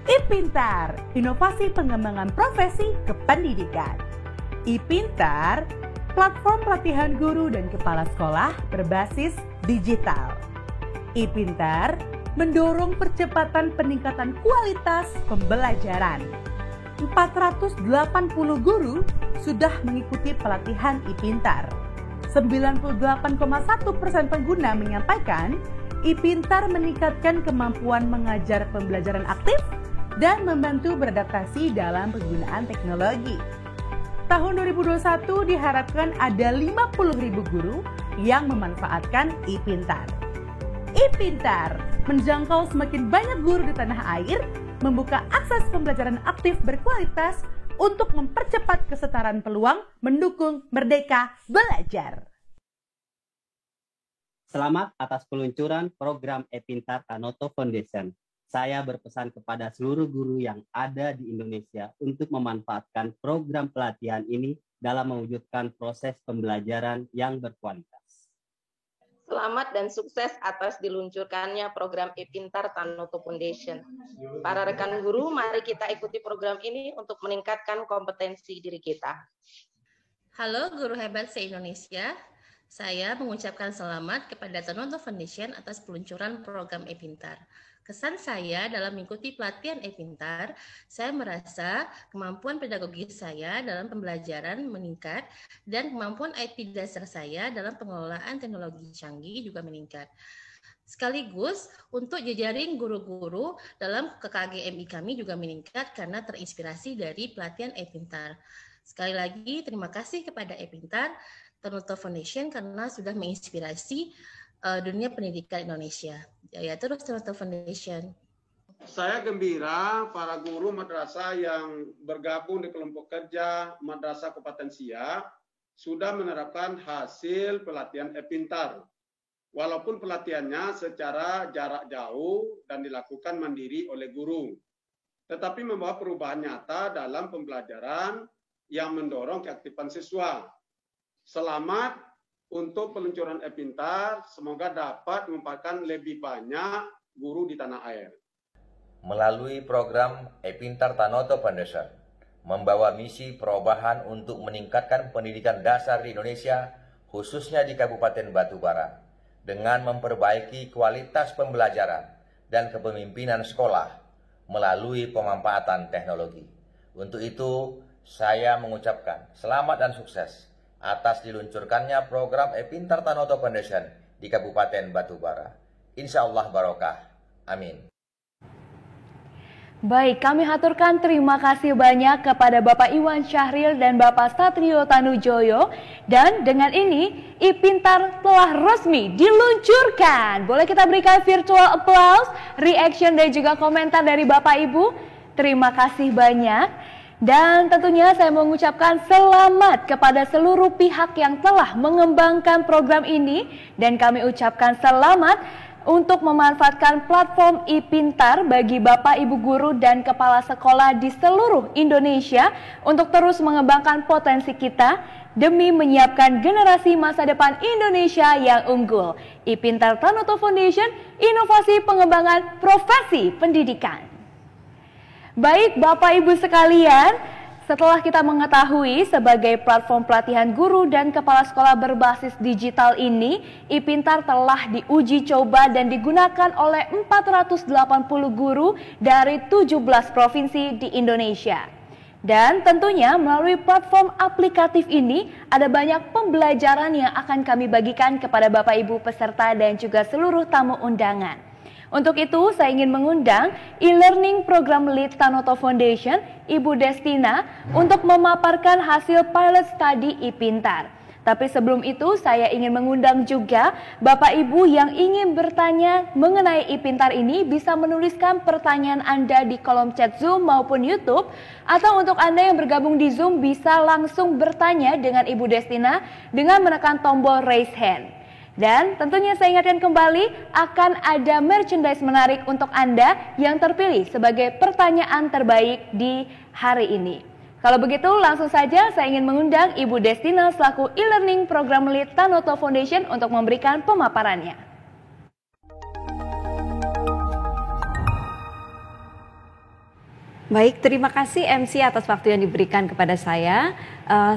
IPintar, Inovasi Pengembangan Profesi Kependidikan. IPintar, platform pelatihan guru dan kepala sekolah berbasis digital. IPintar mendorong percepatan peningkatan kualitas pembelajaran. 480 guru sudah mengikuti pelatihan IPintar. 98,1% pengguna menyampaikan IPintar meningkatkan kemampuan mengajar pembelajaran aktif dan membantu beradaptasi dalam penggunaan teknologi. Tahun 2021 diharapkan ada 50.000 guru yang memanfaatkan IPintar. IPintar menjangkau semakin banyak guru di tanah air, membuka akses pembelajaran aktif berkualitas untuk mempercepat kesetaraan peluang, mendukung Merdeka Belajar. Selamat atas peluncuran program IPintar Tanoto Foundation. Saya berpesan kepada seluruh guru yang ada di Indonesia untuk memanfaatkan program pelatihan ini dalam mewujudkan proses pembelajaran yang berkualitas. Selamat dan sukses atas diluncurkannya program IPintar Tanoto Foundation. Para rekan guru, mari kita ikuti program ini untuk meningkatkan kompetensi diri kita. Halo guru hebat se-Indonesia. Saya mengucapkan selamat kepada Tanoto Foundation atas peluncuran program IPintar. Kesan saya dalam mengikuti pelatihan IPintar, saya merasa kemampuan pedagogis saya dalam pembelajaran meningkat dan kemampuan IT dasar saya dalam pengelolaan teknologi canggih juga meningkat. Sekaligus untuk jejaring guru-guru dalam KKGMI kami juga meningkat karena terinspirasi dari pelatihan IPintar. Sekali lagi terima kasih kepada IPintar Tanoto Foundation karena sudah menginspirasi dunia pendidikan Indonesia. Ya terus Tanoto Foundation. Saya gembira para guru madrasah yang bergabung di kelompok kerja Madrasah Kompetensia sudah menerapkan hasil pelatihan e-Pintar. Walaupun pelatihannya secara jarak jauh dan dilakukan mandiri oleh guru, tetapi membawa perubahan nyata dalam pembelajaran yang mendorong keaktifan siswa. Selamat untuk peluncuran e-Pintar, semoga dapat memanfaatkan lebih banyak guru di tanah air. Melalui program e-Pintar Tanoto Foundation, membawa misi perubahan untuk meningkatkan pendidikan dasar di Indonesia, khususnya di Kabupaten Batubara, dengan memperbaiki kualitas pembelajaran dan kepemimpinan sekolah melalui pemanfaatan teknologi. Untuk itu, saya mengucapkan selamat dan sukses atas diluncurkannya program e-Pintar Tanoto Foundation di Kabupaten Batubara. Insya Allah barokah. Amin. Baik, kami haturkan terima kasih banyak kepada Bapak Iwan Syahril dan Bapak Satrio Tanujoyo. Dan dengan ini, e-Pintar telah resmi diluncurkan. Boleh kita berikan virtual applause, reaction dan juga komentar dari Bapak Ibu. Terima kasih banyak. Dan tentunya saya mengucapkan selamat kepada seluruh pihak yang telah mengembangkan program ini. Dan kami ucapkan selamat untuk memanfaatkan platform e-Pintar bagi Bapak, Ibu guru dan kepala sekolah di seluruh Indonesia untuk terus mengembangkan potensi kita demi menyiapkan generasi masa depan Indonesia yang unggul. e-Pintar Tanoto Foundation, inovasi pengembangan profesi pendidikan. Baik Bapak Ibu sekalian, setelah kita mengetahui sebagai platform pelatihan guru dan kepala sekolah berbasis digital ini, e-Pintar telah diuji coba dan digunakan oleh 480 guru dari 17 provinsi di Indonesia. Dan tentunya melalui platform aplikatif ini ada banyak pembelajaran yang akan kami bagikan kepada Bapak Ibu peserta dan juga seluruh tamu undangan. Untuk itu, saya ingin mengundang e-learning program lead Tanoto Foundation, Ibu Destina, untuk memaparkan hasil pilot study e-Pintar. Tapi sebelum itu, saya ingin mengundang juga Bapak Ibu yang ingin bertanya mengenai e-Pintar ini bisa menuliskan pertanyaan Anda di kolom chat Zoom maupun YouTube, atau untuk Anda yang bergabung di Zoom bisa langsung bertanya dengan Ibu Destina dengan menekan tombol raise hand. Dan tentunya saya ingatkan kembali akan ada merchandise menarik untuk Anda yang terpilih sebagai pertanyaan terbaik di hari ini. Kalau begitu langsung saja saya ingin mengundang Ibu Destina selaku e-learning program lead Tanoto Foundation untuk memberikan pemaparannya. Baik, terima kasih MC atas waktu yang diberikan kepada saya.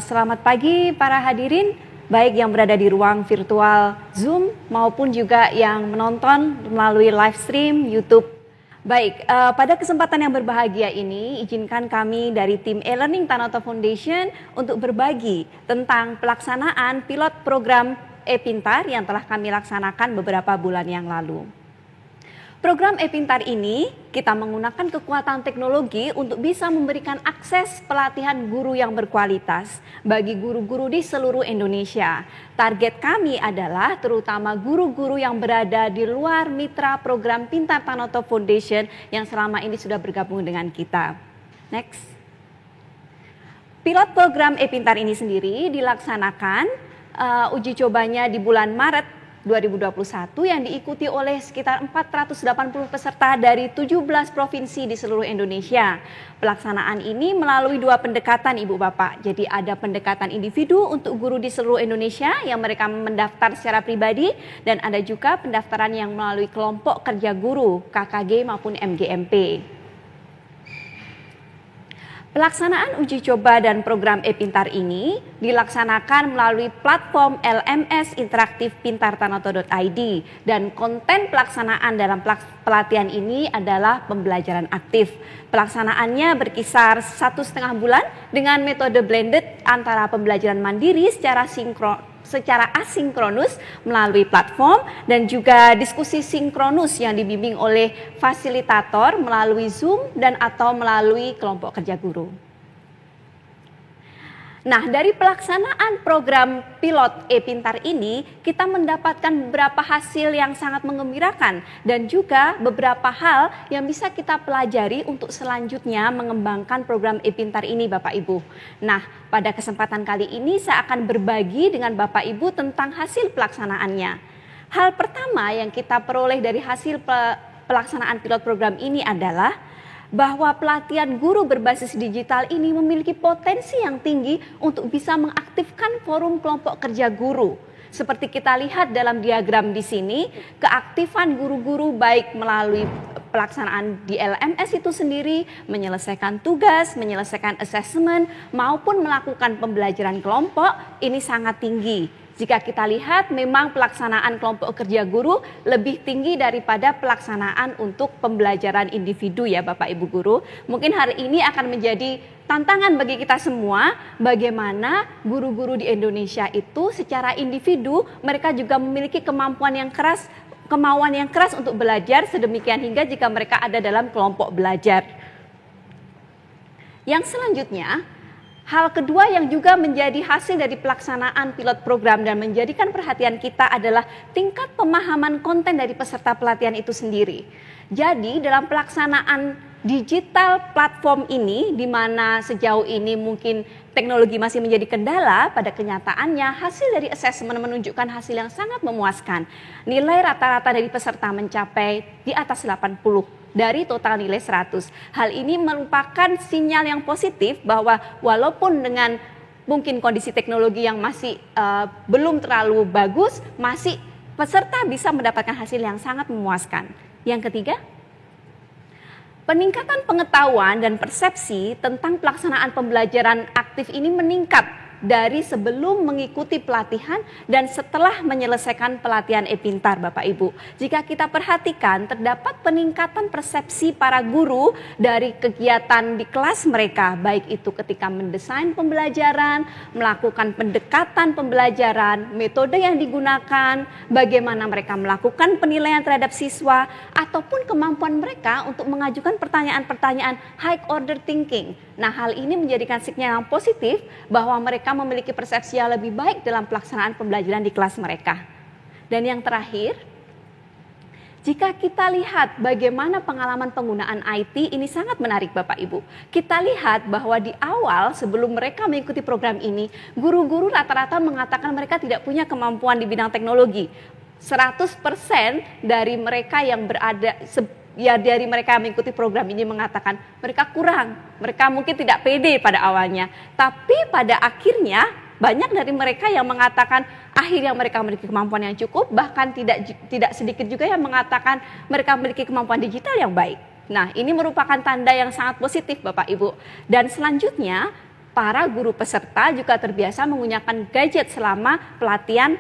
Selamat pagi para hadirin. Baik yang berada di ruang virtual Zoom maupun juga yang menonton melalui live stream YouTube. Baik, pada kesempatan yang berbahagia ini, izinkan kami dari tim e-learning Tanoto Foundation untuk berbagi tentang pelaksanaan pilot program e-Pintar yang telah kami laksanakan beberapa bulan yang lalu. Program e-Pintar ini kita menggunakan kekuatan teknologi untuk bisa memberikan akses pelatihan guru yang berkualitas bagi guru-guru di seluruh Indonesia. Target kami adalah terutama guru-guru yang berada di luar mitra program Pintar Tanoto Foundation yang selama ini sudah bergabung dengan kita. Next. Pilot program e-Pintar ini sendiri dilaksanakan uji cobanya di bulan Maret 2021 yang diikuti oleh sekitar 480 peserta dari 17 provinsi di seluruh Indonesia. Pelaksanaan ini melalui dua pendekatan Ibu Bapak. Jadi ada pendekatan individu untuk guru di seluruh Indonesia yang mereka mendaftar secara pribadi dan ada juga pendaftaran yang melalui kelompok kerja guru KKG maupun MGMP. Pelaksanaan uji coba dan program e-Pintar ini dilaksanakan melalui platform LMS interaktif pintartanoto.id dan konten pelaksanaan dalam pelatihan ini adalah pembelajaran aktif. Pelaksanaannya berkisar 1,5 bulan dengan metode blended antara pembelajaran mandiri secara asinkronus melalui platform dan juga diskusi sinkronus yang dibimbing oleh fasilitator melalui Zoom dan atau melalui kelompok kerja guru. Nah, dari pelaksanaan program pilot e-Pintar ini, kita mendapatkan beberapa hasil yang sangat menggembirakan dan juga beberapa hal yang bisa kita pelajari untuk selanjutnya mengembangkan program e-Pintar ini, Bapak Ibu. Nah, pada kesempatan kali ini saya akan berbagi dengan Bapak Ibu tentang hasil pelaksanaannya. Hal pertama yang kita peroleh dari hasil pelaksanaan pilot program ini adalah bahwa pelatihan guru berbasis digital ini memiliki potensi yang tinggi untuk bisa mengaktifkan forum kelompok kerja guru. Seperti kita lihat dalam diagram di sini, keaktifan guru-guru baik melalui pelaksanaan di LMS itu sendiri, menyelesaikan tugas, menyelesaikan assessment, maupun melakukan pembelajaran kelompok, ini sangat tinggi. Jika kita lihat memang pelaksanaan kelompok kerja guru lebih tinggi daripada pelaksanaan untuk pembelajaran individu ya Bapak Ibu Guru. Mungkin hari ini akan menjadi tantangan bagi kita semua bagaimana guru-guru di Indonesia itu secara individu mereka juga memiliki kemampuan yang keras, kemauan yang keras untuk belajar sedemikian hingga jika mereka ada dalam kelompok belajar. Yang selanjutnya, hal kedua yang juga menjadi hasil dari pelaksanaan pilot program dan menjadikan perhatian kita adalah tingkat pemahaman konten dari peserta pelatihan itu sendiri. Jadi dalam pelaksanaan digital platform ini, di mana sejauh ini mungkin teknologi masih menjadi kendala, pada kenyataannya hasil dari asesmen menunjukkan hasil yang sangat memuaskan. Nilai rata-rata dari peserta mencapai di atas 80. Dari total nilai 100. Hal ini merupakan sinyal yang positif bahwa walaupun dengan mungkin kondisi teknologi yang masih belum terlalu bagus, masih peserta bisa mendapatkan hasil yang sangat memuaskan. Yang ketiga, peningkatan pengetahuan dan persepsi tentang pelaksanaan pembelajaran aktif ini meningkat dari sebelum mengikuti pelatihan dan setelah menyelesaikan pelatihan e-Pintar Bapak Ibu. Jika kita perhatikan terdapat peningkatan persepsi para guru dari kegiatan di kelas mereka, baik itu ketika mendesain pembelajaran, melakukan pendekatan pembelajaran, metode yang digunakan, bagaimana mereka melakukan penilaian terhadap siswa, ataupun kemampuan mereka untuk mengajukan pertanyaan-pertanyaan high order thinking. Nah, hal ini menjadikan sinyal yang positif bahwa mereka memiliki persepsi yang lebih baik dalam pelaksanaan pembelajaran di kelas mereka. Dan yang terakhir, jika kita lihat bagaimana pengalaman penggunaan IT, ini sangat menarik Bapak Ibu. Kita lihat bahwa di awal sebelum mereka mengikuti program ini, guru-guru rata-rata mengatakan mereka tidak punya kemampuan di bidang teknologi. 100% dari mereka yang dari mereka mengikuti program ini mengatakan mereka kurang, mereka mungkin tidak pede pada awalnya. Tapi pada akhirnya banyak dari mereka yang mengatakan akhirnya mereka memiliki kemampuan yang cukup, bahkan tidak sedikit juga yang mengatakan mereka memiliki kemampuan digital yang baik. Nah, ini merupakan tanda yang sangat positif Bapak Ibu. Dan selanjutnya para guru peserta juga terbiasa menggunakan gadget selama pelatihan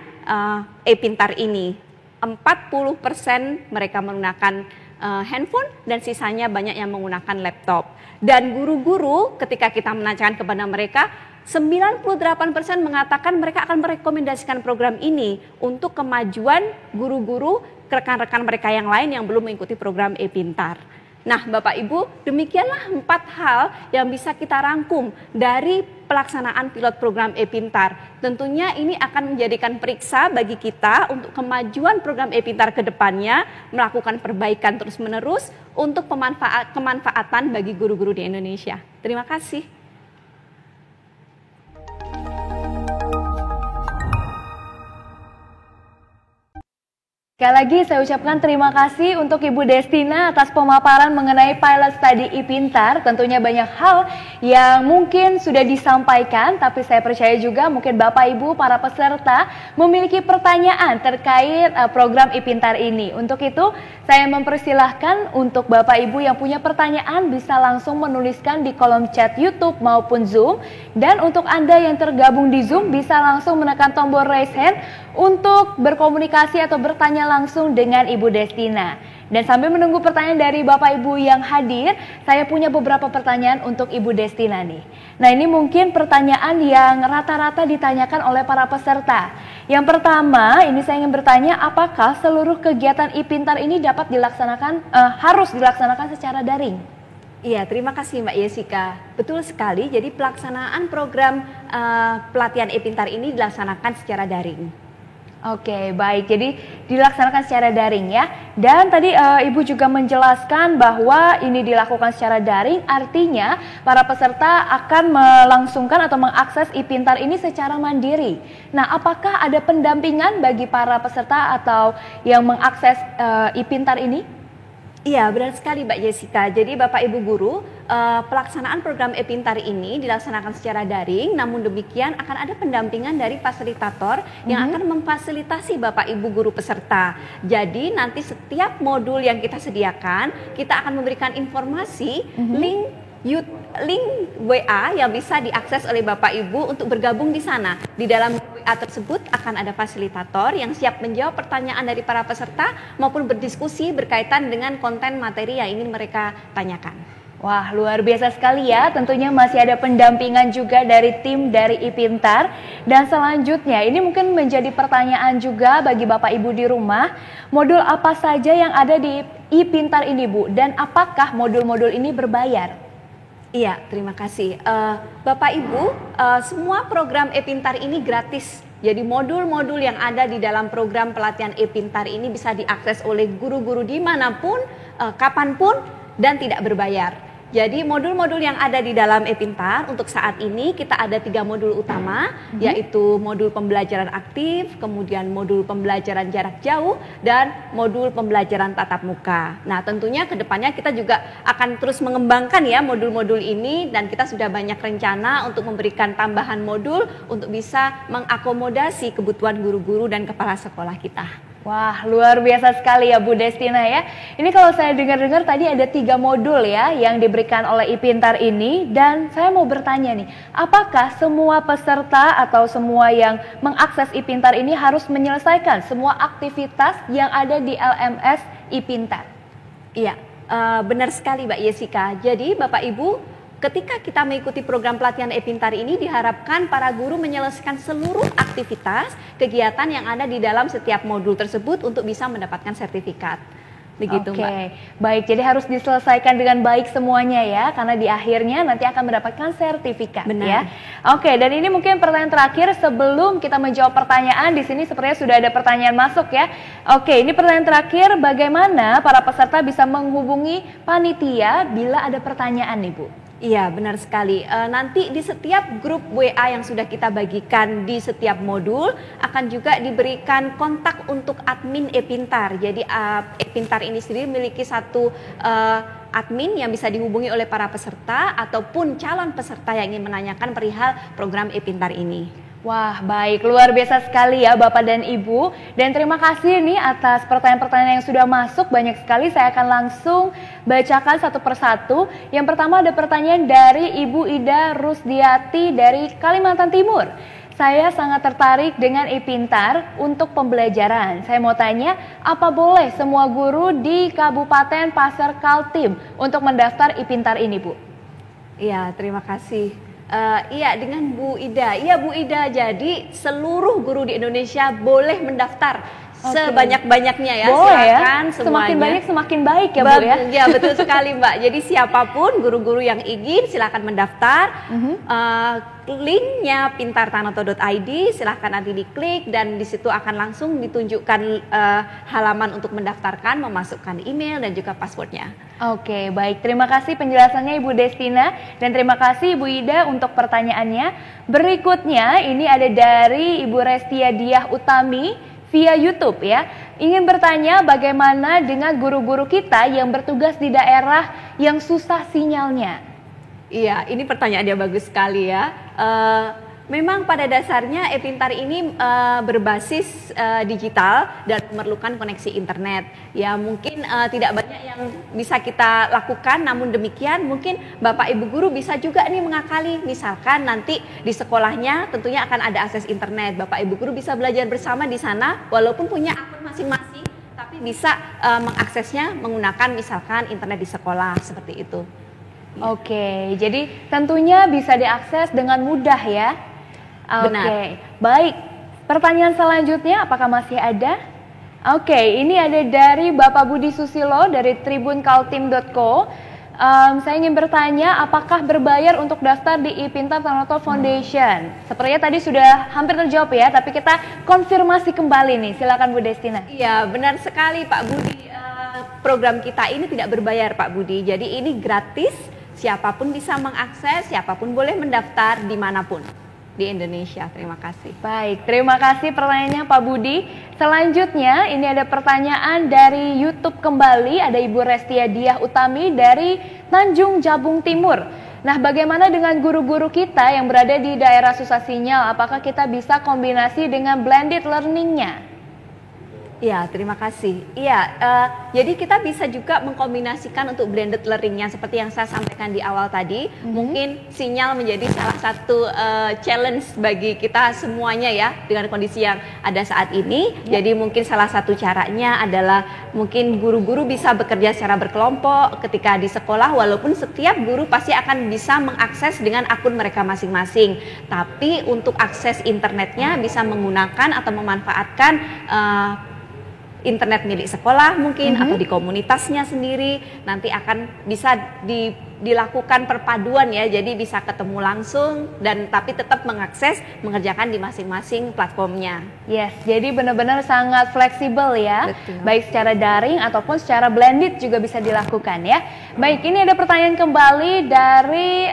e-Pintar ini. 40% mereka menggunakan handphone dan sisanya banyak yang menggunakan laptop. Dan guru-guru ketika kita menanyakan kepada mereka, 98% mengatakan mereka akan merekomendasikan program ini untuk kemajuan guru-guru rekan-rekan mereka yang lain yang belum mengikuti program e-Pintar. Nah, Bapak Ibu, demikianlah 4 hal yang bisa kita rangkum dari pelaksanaan pilot program e-Pintar. Tentunya ini akan menjadikan periksa bagi kita untuk kemajuan program e-Pintar ke depannya, melakukan perbaikan terus-menerus untuk kemanfaatan bagi guru-guru di Indonesia. Terima kasih. Sekali lagi saya ucapkan terima kasih untuk Ibu Destina atas pemaparan mengenai pilot study e-Pintar. Tentunya banyak hal yang mungkin sudah disampaikan, tapi saya percaya juga mungkin Bapak Ibu para peserta memiliki pertanyaan terkait program e-Pintar ini. Untuk itu saya mempersilahkan untuk Bapak Ibu yang punya pertanyaan bisa langsung menuliskan di kolom chat YouTube maupun Zoom. Dan untuk Anda yang tergabung di Zoom bisa langsung menekan tombol raise hand untuk berkomunikasi atau bertanya langsung dengan Ibu Destina. Dan sambil menunggu pertanyaan dari Bapak Ibu yang hadir, saya punya beberapa pertanyaan untuk Ibu Destina nih. Nah, ini mungkin pertanyaan yang rata-rata ditanyakan oleh para peserta. Yang pertama, ini saya ingin bertanya, apakah seluruh kegiatan e-Pintar ini dapat dilaksanakan, harus dilaksanakan secara daring? Iya, terima kasih Mbak Jessica. Betul sekali, jadi pelaksanaan program pelatihan e-Pintar ini dilaksanakan secara daring. Oke, baik. Jadi dilaksanakan secara daring ya. Dan tadi Ibu juga menjelaskan bahwa ini dilakukan secara daring, artinya para peserta akan melangsungkan atau mengakses e-Pintar ini secara mandiri. Nah, apakah ada pendampingan bagi para peserta atau yang mengakses e-Pintar ini? Iya, benar sekali Mbak Jessica. Jadi Bapak Ibu Guru, pelaksanaan program e-Pintar ini dilaksanakan secara daring, namun demikian akan ada pendampingan dari fasilitator yang akan memfasilitasi Bapak Ibu Guru peserta. Jadi nanti setiap modul yang kita sediakan, kita akan memberikan informasi, link WA yang bisa diakses oleh Bapak Ibu untuk bergabung di sana. Di dalam WA tersebut akan ada fasilitator yang siap menjawab pertanyaan dari para peserta maupun berdiskusi berkaitan dengan konten materi yang ingin mereka tanyakan. Wah, luar biasa sekali ya. Tentunya masih ada pendampingan juga dari tim dari e-Pintar. Dan selanjutnya, ini mungkin menjadi pertanyaan juga bagi Bapak Ibu di rumah. Modul apa saja yang ada di e-Pintar ini, Bu? Dan apakah modul-modul ini berbayar? Iya, terima kasih. Bapak Ibu, semua program e-Pintar ini gratis. Jadi modul-modul yang ada di dalam program pelatihan e-Pintar ini bisa diakses oleh guru-guru dimanapun, kapanpun, dan tidak berbayar. Jadi modul-modul yang ada di dalam e-Pintar untuk saat ini kita ada 3 modul utama, yaitu modul pembelajaran aktif, kemudian modul pembelajaran jarak jauh, dan modul pembelajaran tatap muka. Nah, tentunya kedepannya kita juga akan terus mengembangkan ya modul-modul ini, dan kita sudah banyak rencana untuk memberikan tambahan modul untuk bisa mengakomodasi kebutuhan guru-guru dan kepala sekolah kita. Wah, luar biasa sekali ya Bu Destina ya. Ini kalau saya dengar-dengar tadi ada 3 modul ya yang diberikan oleh e-Pintar ini. Dan saya mau bertanya nih, apakah semua peserta atau semua yang mengakses e-Pintar ini harus menyelesaikan semua aktivitas yang ada di LMS e-Pintar? Iya, benar sekali Mbak Jessica. Jadi Bapak Ibu, ketika kita mengikuti program pelatihan e-Pintar ini diharapkan para guru menyelesaikan seluruh aktivitas kegiatan yang ada di dalam setiap modul tersebut untuk bisa mendapatkan sertifikat. Begitu Mbak. Baik, jadi harus diselesaikan dengan baik semuanya ya, karena di akhirnya nanti akan mendapatkan sertifikat. Benar. Ya. Oke, dan ini mungkin pertanyaan terakhir sebelum kita menjawab pertanyaan. Di sini sepertinya sudah ada pertanyaan masuk ya. Oke, ini pertanyaan terakhir, bagaimana para peserta bisa menghubungi panitia bila ada pertanyaan nih Bu? Iya, benar sekali. Nanti di setiap grup WA yang sudah kita bagikan di setiap modul akan juga diberikan kontak untuk admin e-Pintar. Jadi e-Pintar ini sendiri memiliki satu admin yang bisa dihubungi oleh para peserta ataupun calon peserta yang ingin menanyakan perihal program e-Pintar ini. Wah, baik, luar biasa sekali ya Bapak dan Ibu. Dan terima kasih nih atas pertanyaan-pertanyaan yang sudah masuk, banyak sekali. Saya akan langsung bacakan satu persatu. Yang pertama ada pertanyaan dari Ibu Ida Rusdiati dari Kalimantan Timur. Saya sangat tertarik dengan e-Pintar untuk pembelajaran. Saya mau tanya, apa boleh semua guru di Kabupaten Pasir Kaltim untuk mendaftar e-Pintar ini, Bu? Iya, terima kasih. Iya, dengan Bu Ida. Iya Bu Ida, jadi seluruh guru di Indonesia boleh mendaftar sebanyak-banyaknya ya. Boleh silakan ya? Semuanya. Semakin banyak semakin baik ya Bu ya. Ya betul sekali Mbak. Jadi siapapun guru-guru yang ingin silakan mendaftar. Linknya pintartanoto.id, silahkan nanti diklik dan di situ akan langsung ditunjukkan halaman untuk mendaftarkan, memasukkan email dan juga passwordnya. Oke, baik. Terima kasih penjelasannya Ibu Destina dan terima kasih Ibu Ida untuk pertanyaannya. Berikutnya ini ada dari Ibu Restia Diah Utami via YouTube ya. Ingin bertanya bagaimana dengan guru-guru kita yang bertugas di daerah yang susah sinyalnya? Iya, ini pertanyaannya bagus sekali ya. Memang pada dasarnya e-Pintar ini berbasis digital dan memerlukan koneksi internet. Ya mungkin tidak banyak yang bisa kita lakukan, namun demikian mungkin Bapak Ibu Guru bisa juga nih mengakali. Misalkan nanti di sekolahnya tentunya akan ada akses internet. Bapak Ibu Guru bisa belajar bersama di sana walaupun punya akun masing-masing, tapi bisa mengaksesnya menggunakan misalkan internet di sekolah seperti itu. Oke, jadi tentunya bisa diakses dengan mudah ya. Oke, baik. Pertanyaan selanjutnya apakah masih ada? Oke, ini ada dari Bapak Budi Susilo dari tribunkaltim.co. Saya ingin bertanya, apakah berbayar untuk daftar di iPintar Tanoto Foundation? Sepertinya tadi sudah hampir terjawab ya, tapi kita konfirmasi kembali nih. Silakan Bu Destina. Iya, benar sekali Pak Budi. Program kita ini tidak berbayar Pak Budi. Jadi ini gratis, siapapun bisa mengakses, siapapun boleh mendaftar dimanapun di Indonesia. Terima kasih. Baik, terima kasih pertanyaannya Pak Budi. Selanjutnya ini ada pertanyaan dari YouTube kembali, ada Ibu Restia Diah Utami dari Tanjung Jabung Timur. Nah, bagaimana dengan guru-guru kita yang berada di daerah susah sinyal? Apakah kita bisa kombinasi dengan blended learning-nya? Ya, terima kasih. Iya, jadi kita bisa juga mengkombinasikan untuk blended learning-nya seperti yang saya sampaikan di awal tadi. Mungkin sinyal menjadi salah satu challenge bagi kita semuanya ya dengan kondisi yang ada saat ini. Jadi mungkin salah satu caranya adalah mungkin guru-guru bisa bekerja secara berkelompok ketika di sekolah, walaupun setiap guru pasti akan bisa mengakses dengan akun mereka masing-masing. Tapi untuk akses internetnya bisa menggunakan atau memanfaatkan internet milik sekolah mungkin atau di komunitasnya sendiri. Nanti akan bisa dilakukan perpaduan ya, jadi bisa ketemu langsung dan tapi tetap mengakses, mengerjakan di masing-masing platformnya. Yes, jadi benar-benar sangat fleksibel ya. Betul. Baik secara daring ataupun secara blended juga bisa dilakukan ya. Baik, ini ada pertanyaan kembali dari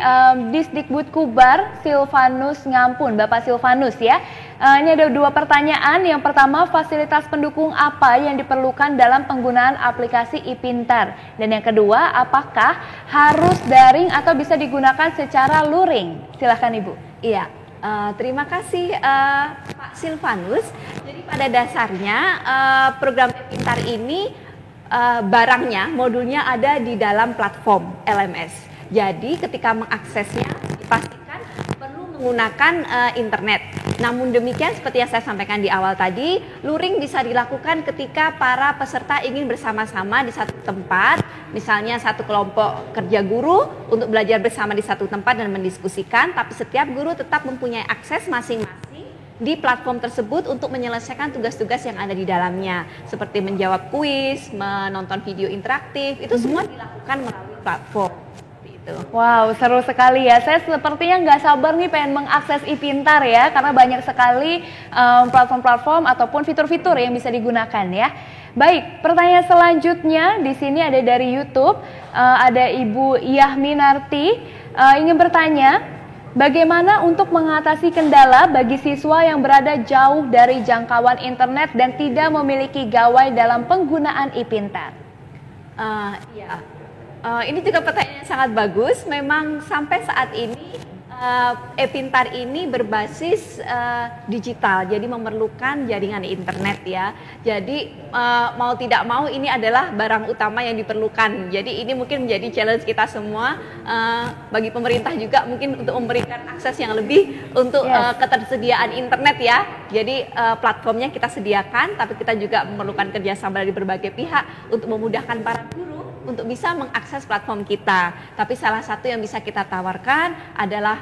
Disdikbud Kubar, Silvanus Ngampun, Bapak Silvanus ya. Ini ada dua pertanyaan. Yang pertama, fasilitas pendukung apa yang diperlukan dalam penggunaan aplikasi iPintar? Dan yang kedua, apakah harus daring atau bisa digunakan secara luring? Silahkan Ibu. Iya, terima kasih Pak Silvanus. Jadi pada dasarnya program iPintar ini barangnya, modulnya ada di dalam platform LMS. Jadi ketika mengaksesnya dipastikan perlu menggunakan internet. Namun demikian seperti yang saya sampaikan di awal tadi, luring bisa dilakukan ketika para peserta ingin bersama-sama di satu tempat, misalnya satu kelompok kerja guru untuk belajar bersama di satu tempat dan mendiskusikan, tapi setiap guru tetap mempunyai akses masing-masing di platform tersebut untuk menyelesaikan tugas-tugas yang ada di dalamnya, seperti menjawab kuis, menonton video interaktif, itu semua dilakukan melalui platform. Wow, seru sekali ya. Saya sepertinya nggak sabar nih pengen mengakses iPintar ya, karena banyak sekali platform-platform ataupun fitur-fitur yang bisa digunakan ya. Baik, pertanyaan selanjutnya di sini ada dari YouTube, ada Ibu Yahminarti ingin bertanya, bagaimana untuk mengatasi kendala bagi siswa yang berada jauh dari jangkauan internet dan tidak memiliki gawai dalam penggunaan iPintar? Ini juga pertanyaan yang sangat bagus. Memang sampai saat ini iPintar ini berbasis digital, jadi memerlukan jaringan internet ya. Jadi mau tidak mau ini adalah barang utama yang diperlukan. Jadi ini mungkin menjadi challenge kita semua, bagi pemerintah juga mungkin untuk memberikan akses yang lebih untuk ketersediaan internet ya. Jadi platformnya kita sediakan, tapi kita juga memerlukan kerjasama dari berbagai pihak untuk memudahkan para guru untuk bisa mengakses platform kita. Tapi salah satu yang bisa kita tawarkan adalah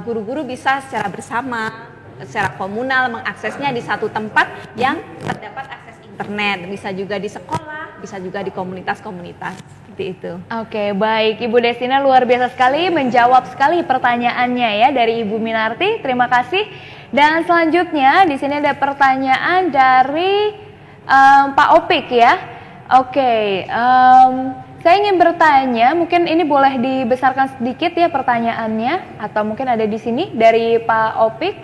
guru-guru bisa secara bersama, secara komunal mengaksesnya di satu tempat yang terdapat akses internet. Bisa juga di sekolah, bisa juga di komunitas-komunitas. Seperti itu. Oke, baik. Ibu Destina luar biasa sekali menjawab sekali pertanyaannya ya dari Ibu Minarti. Terima kasih. Dan selanjutnya di sini ada pertanyaan dari Pak Opik ya. Oke, saya ingin bertanya, mungkin ini boleh dibesarkan sedikit ya pertanyaannya, atau mungkin ada di sini dari Pak Opik.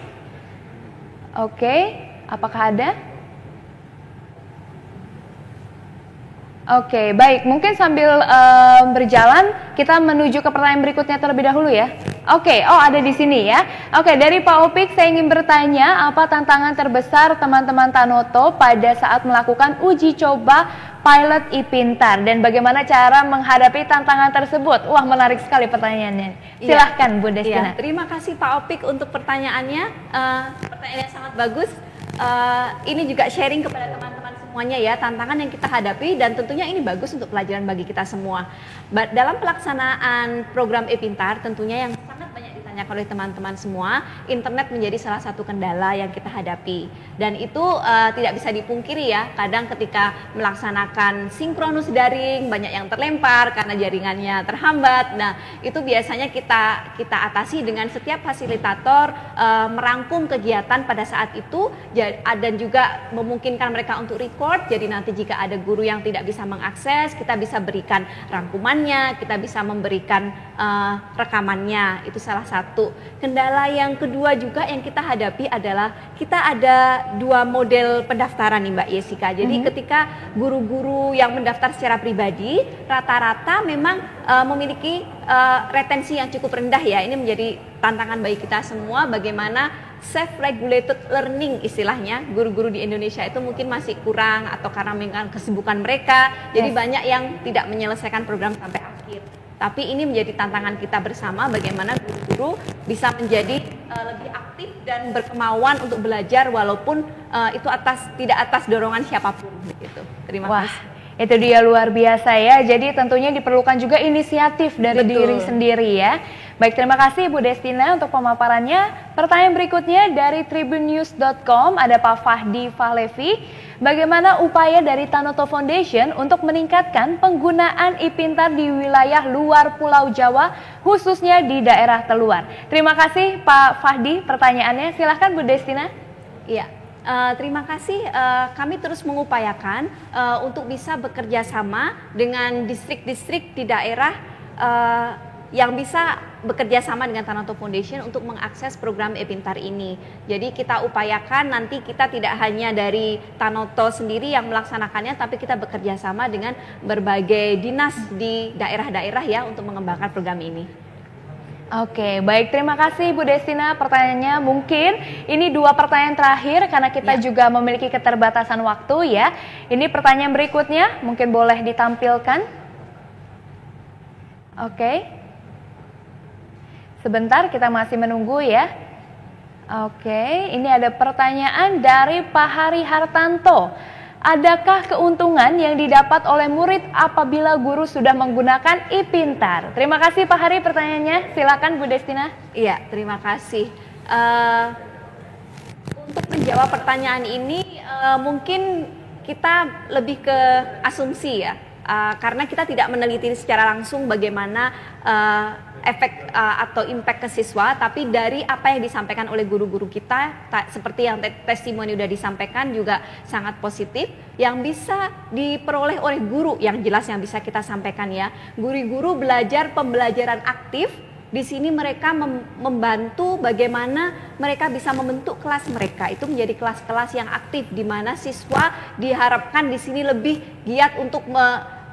Oke, apakah ada? Oke, baik. Mungkin sambil berjalan kita menuju ke pertanyaan berikutnya terlebih dahulu ya. Oke, ada di sini ya. Oke, dari Pak Opik saya ingin bertanya, apa tantangan terbesar teman-teman Tanoto pada saat melakukan uji coba pilot iPintar dan bagaimana cara menghadapi tantangan tersebut? Wah, menarik sekali pertanyaannya. Silahkan Bu Destina. Terima kasih Pak Opik untuk pertanyaannya. Pertanyaan yang sangat bagus. Ini juga sharing kepada teman-teman semuanya ya, tantangan yang kita hadapi dan tentunya ini bagus untuk pelajaran bagi kita semua. Dalam pelaksanaan program iPintar tentunya yang sangat banyak ditanyakan ditanyakan oleh teman-teman semua, internet menjadi salah satu kendala yang kita hadapi. Dan itu tidak bisa dipungkiri ya, kadang ketika melaksanakan sinkronus daring banyak yang terlempar karena jaringannya terhambat. Nah, itu biasanya kita atasi dengan setiap fasilitator merangkum kegiatan pada saat itu dan juga memungkinkan mereka untuk record. Jadi nanti jika ada guru yang tidak bisa mengakses, kita bisa berikan rangkumannya, kita bisa memberikan rekamannya. Itu salah satu. Kendala yang kedua juga yang kita hadapi adalah kita ada dua model pendaftaran nih Mbak Jessica. Jadi ketika guru-guru yang mendaftar secara pribadi rata-rata memang memiliki retensi yang cukup rendah ya. Ini menjadi tantangan bagi kita semua, bagaimana self-regulated learning istilahnya. Guru-guru di Indonesia itu mungkin masih kurang atau karena memang kesibukan mereka, jadi banyak yang tidak menyelesaikan program sampai akhir. Tapi ini menjadi tantangan kita bersama, bagaimana guru-guru bisa menjadi lebih aktif dan berkemauan untuk belajar walaupun itu tidak atas dorongan siapapun gitu. Terima kasih. Itu dia luar biasa ya. Jadi tentunya diperlukan juga inisiatif dari diri sendiri ya. Baik, terima kasih Bu Destina untuk pemaparannya. Pertanyaan berikutnya dari tribunnews.com, ada Pak Fahdi Fahlevi. Bagaimana upaya dari Tanoto Foundation untuk meningkatkan penggunaan e-Pintar di wilayah luar Pulau Jawa, khususnya di daerah terluar? Terima kasih Pak Fahdi pertanyaannya. Silahkan Bu Destina. Iya. Terima kasih. Kami terus mengupayakan untuk bisa bekerja sama dengan distrik-distrik di daerah yang bisa bekerja sama dengan Tanoto Foundation untuk mengakses program e-Pintar ini. Jadi kita upayakan nanti kita tidak hanya dari Tanoto sendiri yang melaksanakannya, tapi kita bekerja sama dengan berbagai dinas di daerah-daerah ya untuk mengembangkan program ini. Oke, baik, terima kasih Bu Destina. Pertanyaannya mungkin ini dua pertanyaan terakhir karena kita juga memiliki keterbatasan waktu ya. Ini pertanyaan berikutnya, mungkin boleh ditampilkan. Oke. Sebentar, kita masih menunggu ya. Oke, ini ada pertanyaan dari Pak Hari Hartanto. Adakah keuntungan yang didapat oleh murid apabila guru sudah menggunakan e-Pintar? Terima kasih Pak Hari pertanyaannya. Silakan Bu Destina. Iya, terima kasih. Untuk menjawab pertanyaan ini mungkin kita lebih ke asumsi ya. Karena kita tidak meneliti secara langsung bagaimana efek atau impact ke siswa, tapi dari apa yang disampaikan oleh guru-guru kita, seperti yang testimoni sudah disampaikan juga sangat positif, yang bisa diperoleh oleh guru yang jelas yang bisa kita sampaikan ya. Guru-guru belajar pembelajaran aktif, di sini mereka membantu bagaimana mereka bisa membentuk kelas mereka itu menjadi kelas-kelas yang aktif, di mana siswa diharapkan di sini lebih giat untuk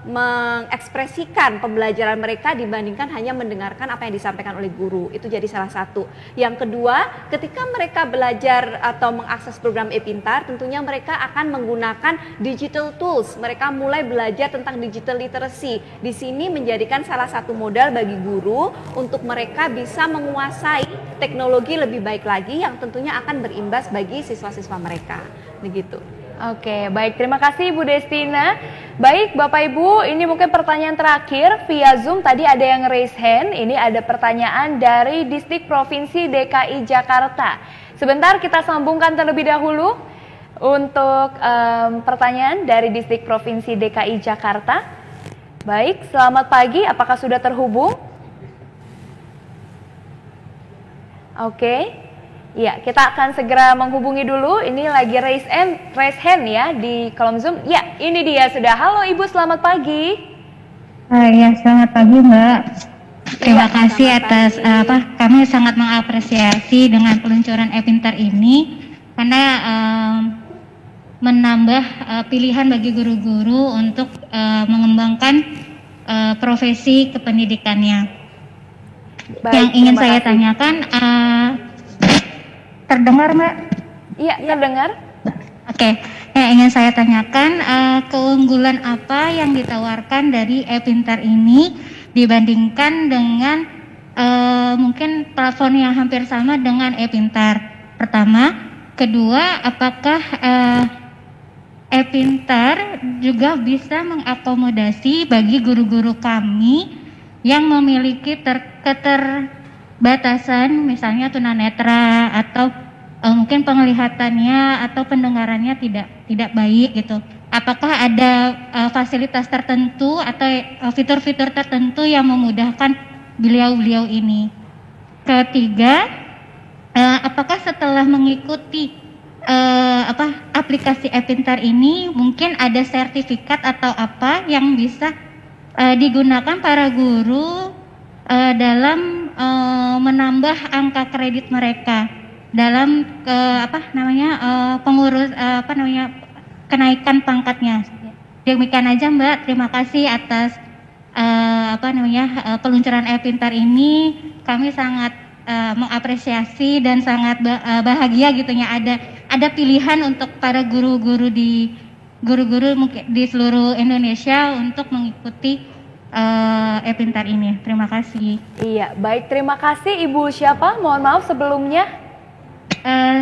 mengekspresikan pembelajaran mereka dibandingkan hanya mendengarkan apa yang disampaikan oleh guru. Itu jadi salah satu. Yang kedua, ketika mereka belajar atau mengakses program e-Pintar, tentunya mereka akan menggunakan digital tools. Mereka mulai belajar tentang digital literacy. Di sini menjadikan salah satu modal bagi guru untuk mereka bisa menguasai teknologi lebih baik lagi yang tentunya akan berimbas bagi siswa-siswa mereka. Begitu. Oke, baik, terima kasih Bu Destina. Baik Bapak Ibu, ini mungkin pertanyaan terakhir via Zoom. Tadi ada yang raise hand. Ini ada pertanyaan dari Distrik Provinsi DKI Jakarta. Sebentar kita sambungkan terlebih dahulu untuk pertanyaan dari Distrik Provinsi DKI Jakarta. Baik, selamat pagi, apakah sudah terhubung? Oke. Ya, kita akan segera menghubungi dulu. Ini lagi raise hand ya di kolom Zoom. Ya, ini dia sudah. Halo Ibu, selamat pagi. Ya, selamat pagi Mbak. Terima kasih atas kami sangat mengapresiasi dengan peluncuran e-Pintar ini karena menambah pilihan bagi guru-guru untuk mengembangkan profesi kependidikannya. Baik, yang ingin saya tanyakan, terdengar Mbak? Iya, terdengar. Oke, yang ingin saya tanyakan, keunggulan apa yang ditawarkan dari e-Pintar ini dibandingkan dengan mungkin platform yang hampir sama dengan e-Pintar? Pertama, kedua, apakah e-Pintar juga bisa mengakomodasi bagi guru-guru kami yang memiliki keterbatasan batasan, misalnya tunanetra atau mungkin penglihatannya atau pendengarannya tidak baik gitu. Apakah ada fasilitas tertentu atau fitur-fitur tertentu yang memudahkan beliau-beliau ini? Ketiga, apakah setelah mengikuti aplikasi e-Pintar ini mungkin ada sertifikat atau apa yang bisa digunakan para guru dalam menambah angka kredit mereka dalam kenaikan pangkatnya. Demikian aja Mbak, terima kasih atas peluncuran e-Pintar ini. Kami sangat mengapresiasi dan sangat bahagia gitu ya, ada pilihan untuk para guru-guru mungkin di seluruh Indonesia untuk mengikuti e-Pintar ini. Terima kasih. Iya, baik, terima kasih. Ibu siapa? Mohon maaf sebelumnya.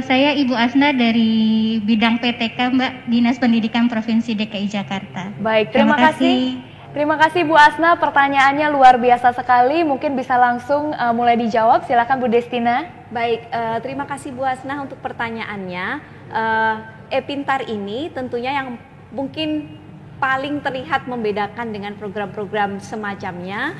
Saya Ibu Asna dari bidang PTK Mbak, Dinas Pendidikan Provinsi DKI Jakarta. Baik, terima kasih. Terima kasih Bu Asna, pertanyaannya luar biasa sekali. Mungkin bisa langsung mulai dijawab. Silakan Bu Destina. Baik, terima kasih Bu Asna untuk pertanyaannya. e-Pintar ini tentunya yang mungkin paling terlihat membedakan dengan program-program semacamnya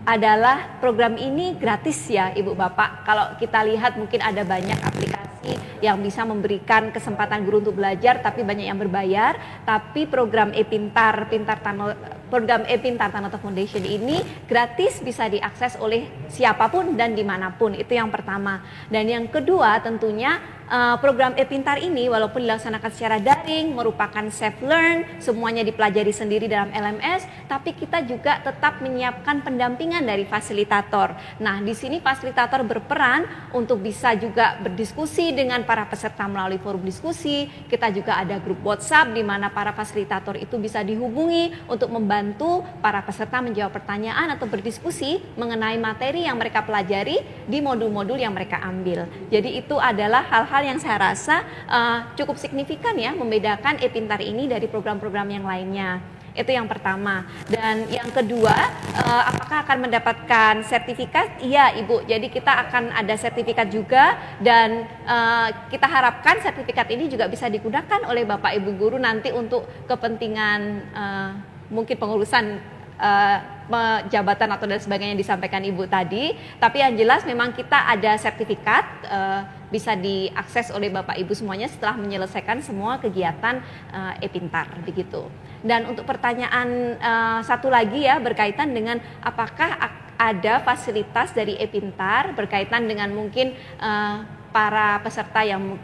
adalah program ini gratis ya Ibu Bapak. Kalau kita lihat mungkin ada banyak aplikasi yang bisa memberikan kesempatan guru untuk belajar tapi banyak yang berbayar. Tapi program e-Pintar, program e-Pintar Tanoto Foundation ini gratis, bisa diakses oleh siapapun dan dimanapun. Itu yang pertama. Dan yang kedua tentunya program e-Pintar ini walaupun dilaksanakan secara daring, merupakan self-learn, semuanya dipelajari sendiri dalam LMS, tapi kita juga tetap menyiapkan pendampingan dari fasilitator. Nah, di sini fasilitator berperan untuk bisa juga berdiskusi dengan para peserta melalui forum diskusi. Kita juga ada grup WhatsApp di mana para fasilitator itu bisa dihubungi untuk membantu para peserta menjawab pertanyaan atau berdiskusi mengenai materi yang mereka pelajari di modul-modul yang mereka ambil. Jadi itu adalah hal-hal yang saya rasa cukup signifikan ya, membedakan e-Pintar ini dari program-program yang lainnya. Itu yang pertama. Dan yang kedua, apakah akan mendapatkan sertifikat? Iya Ibu, jadi kita akan ada sertifikat juga dan kita harapkan sertifikat ini juga bisa digunakan oleh Bapak Ibu Guru nanti untuk kepentingan mungkin pengurusan jabatan atau dan sebagainya yang disampaikan Ibu tadi. Tapi yang jelas memang kita ada sertifikat, bisa diakses oleh Bapak Ibu semuanya setelah menyelesaikan semua kegiatan e-Pintar begitu. Dan untuk pertanyaan satu lagi ya, berkaitan dengan apakah ada fasilitas dari e-Pintar berkaitan dengan mungkin para peserta yang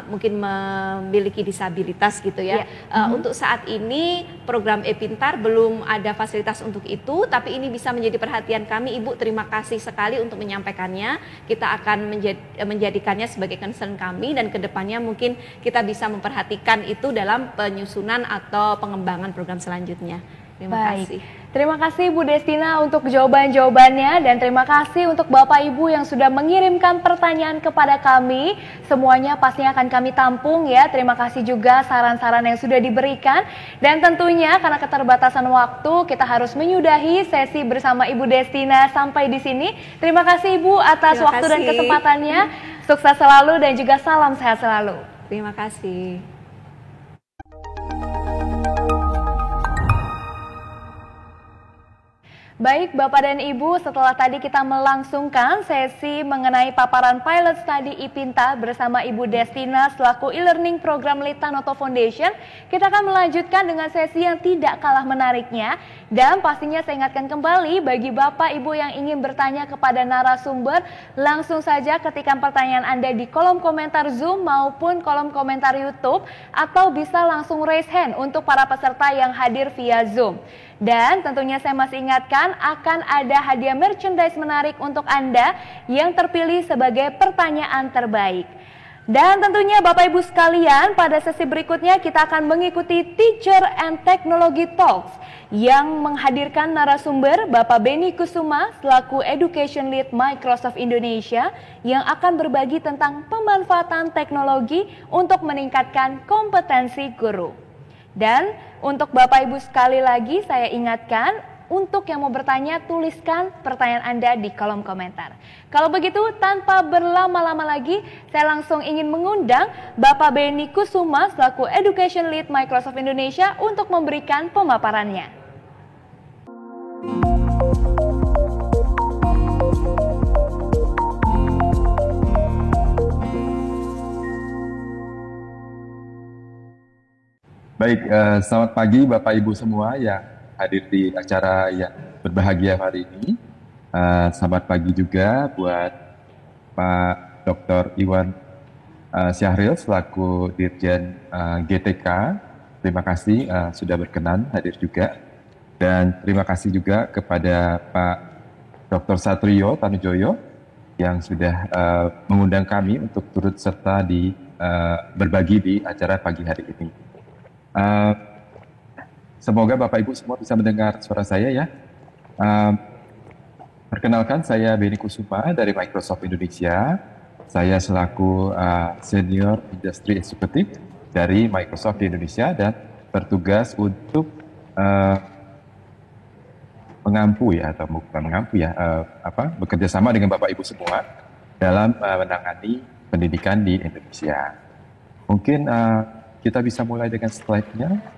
mungkin memiliki disabilitas gitu ya. Untuk saat ini program e-Pintar belum ada fasilitas untuk itu, tapi ini bisa menjadi perhatian kami Ibu. Terima kasih sekali untuk menyampaikannya. Kita akan menjadikannya sebagai concern kami dan kedepannya mungkin kita bisa memperhatikan itu dalam penyusunan atau pengembangan program selanjutnya. Terima kasih. Terima kasih Bu Destina untuk jawaban-jawabannya dan terima kasih untuk Bapak Ibu yang sudah mengirimkan pertanyaan kepada kami. Semuanya pastinya akan kami tampung ya. Terima kasih juga saran-saran yang sudah diberikan dan tentunya karena keterbatasan waktu kita harus menyudahi sesi bersama Ibu Destina sampai di sini. Terima kasih Ibu atas waktu dan kesempatannya. Sukses selalu dan juga salam sehat selalu. Terima kasih. Baik Bapak dan Ibu, setelah tadi kita melangsungkan sesi mengenai paparan pilot study e-Pintar bersama Ibu Destina selaku e-learning program Lead Tanoto Foundation, kita akan melanjutkan dengan sesi yang tidak kalah menariknya. Dan pastinya saya ingatkan kembali bagi Bapak Ibu yang ingin bertanya kepada narasumber, langsung saja ketikkan pertanyaan Anda di kolom komentar Zoom maupun kolom komentar YouTube, atau bisa langsung raise hand untuk para peserta yang hadir via Zoom. Dan tentunya saya masih ingatkan akan ada hadiah merchandise menarik untuk Anda yang terpilih sebagai pertanyaan terbaik. Dan tentunya Bapak Ibu sekalian, pada sesi berikutnya kita akan mengikuti Teacher and Technology Talks yang menghadirkan narasumber Bapak Beni Kusuma selaku Education Lead Microsoft Indonesia yang akan berbagi tentang pemanfaatan teknologi untuk meningkatkan kompetensi guru. Dan untuk Bapak Ibu sekali lagi saya ingatkan, Untuk yang mau bertanya, tuliskan pertanyaan Anda di kolom komentar. Kalau begitu, tanpa berlama-lama lagi, saya langsung ingin mengundang Bapak Benny Kusuma selaku Education Lead Microsoft Indonesia untuk memberikan pemaparannya. Baik, selamat pagi Bapak Ibu semua yang hadir di acara yang berbahagia hari ini. Selamat pagi juga buat Pak Dr. Iwan Syahril selaku Dirjen GTK. Terima kasih sudah berkenan hadir juga. Dan terima kasih juga kepada Pak Dr. Satrio Tanujoyo yang sudah mengundang kami untuk turut serta di berbagi di acara pagi hari ini. Semoga Bapak Ibu semua bisa mendengar suara saya ya. Perkenalkan, saya Benny Kusuma dari Microsoft Indonesia. Saya selaku Senior Industry Executive dari Microsoft di Indonesia dan bertugas untuk bekerja sama dengan Bapak Ibu semua dalam menangani pendidikan di Indonesia. Mungkin kita bisa mulai dengan slide-nya.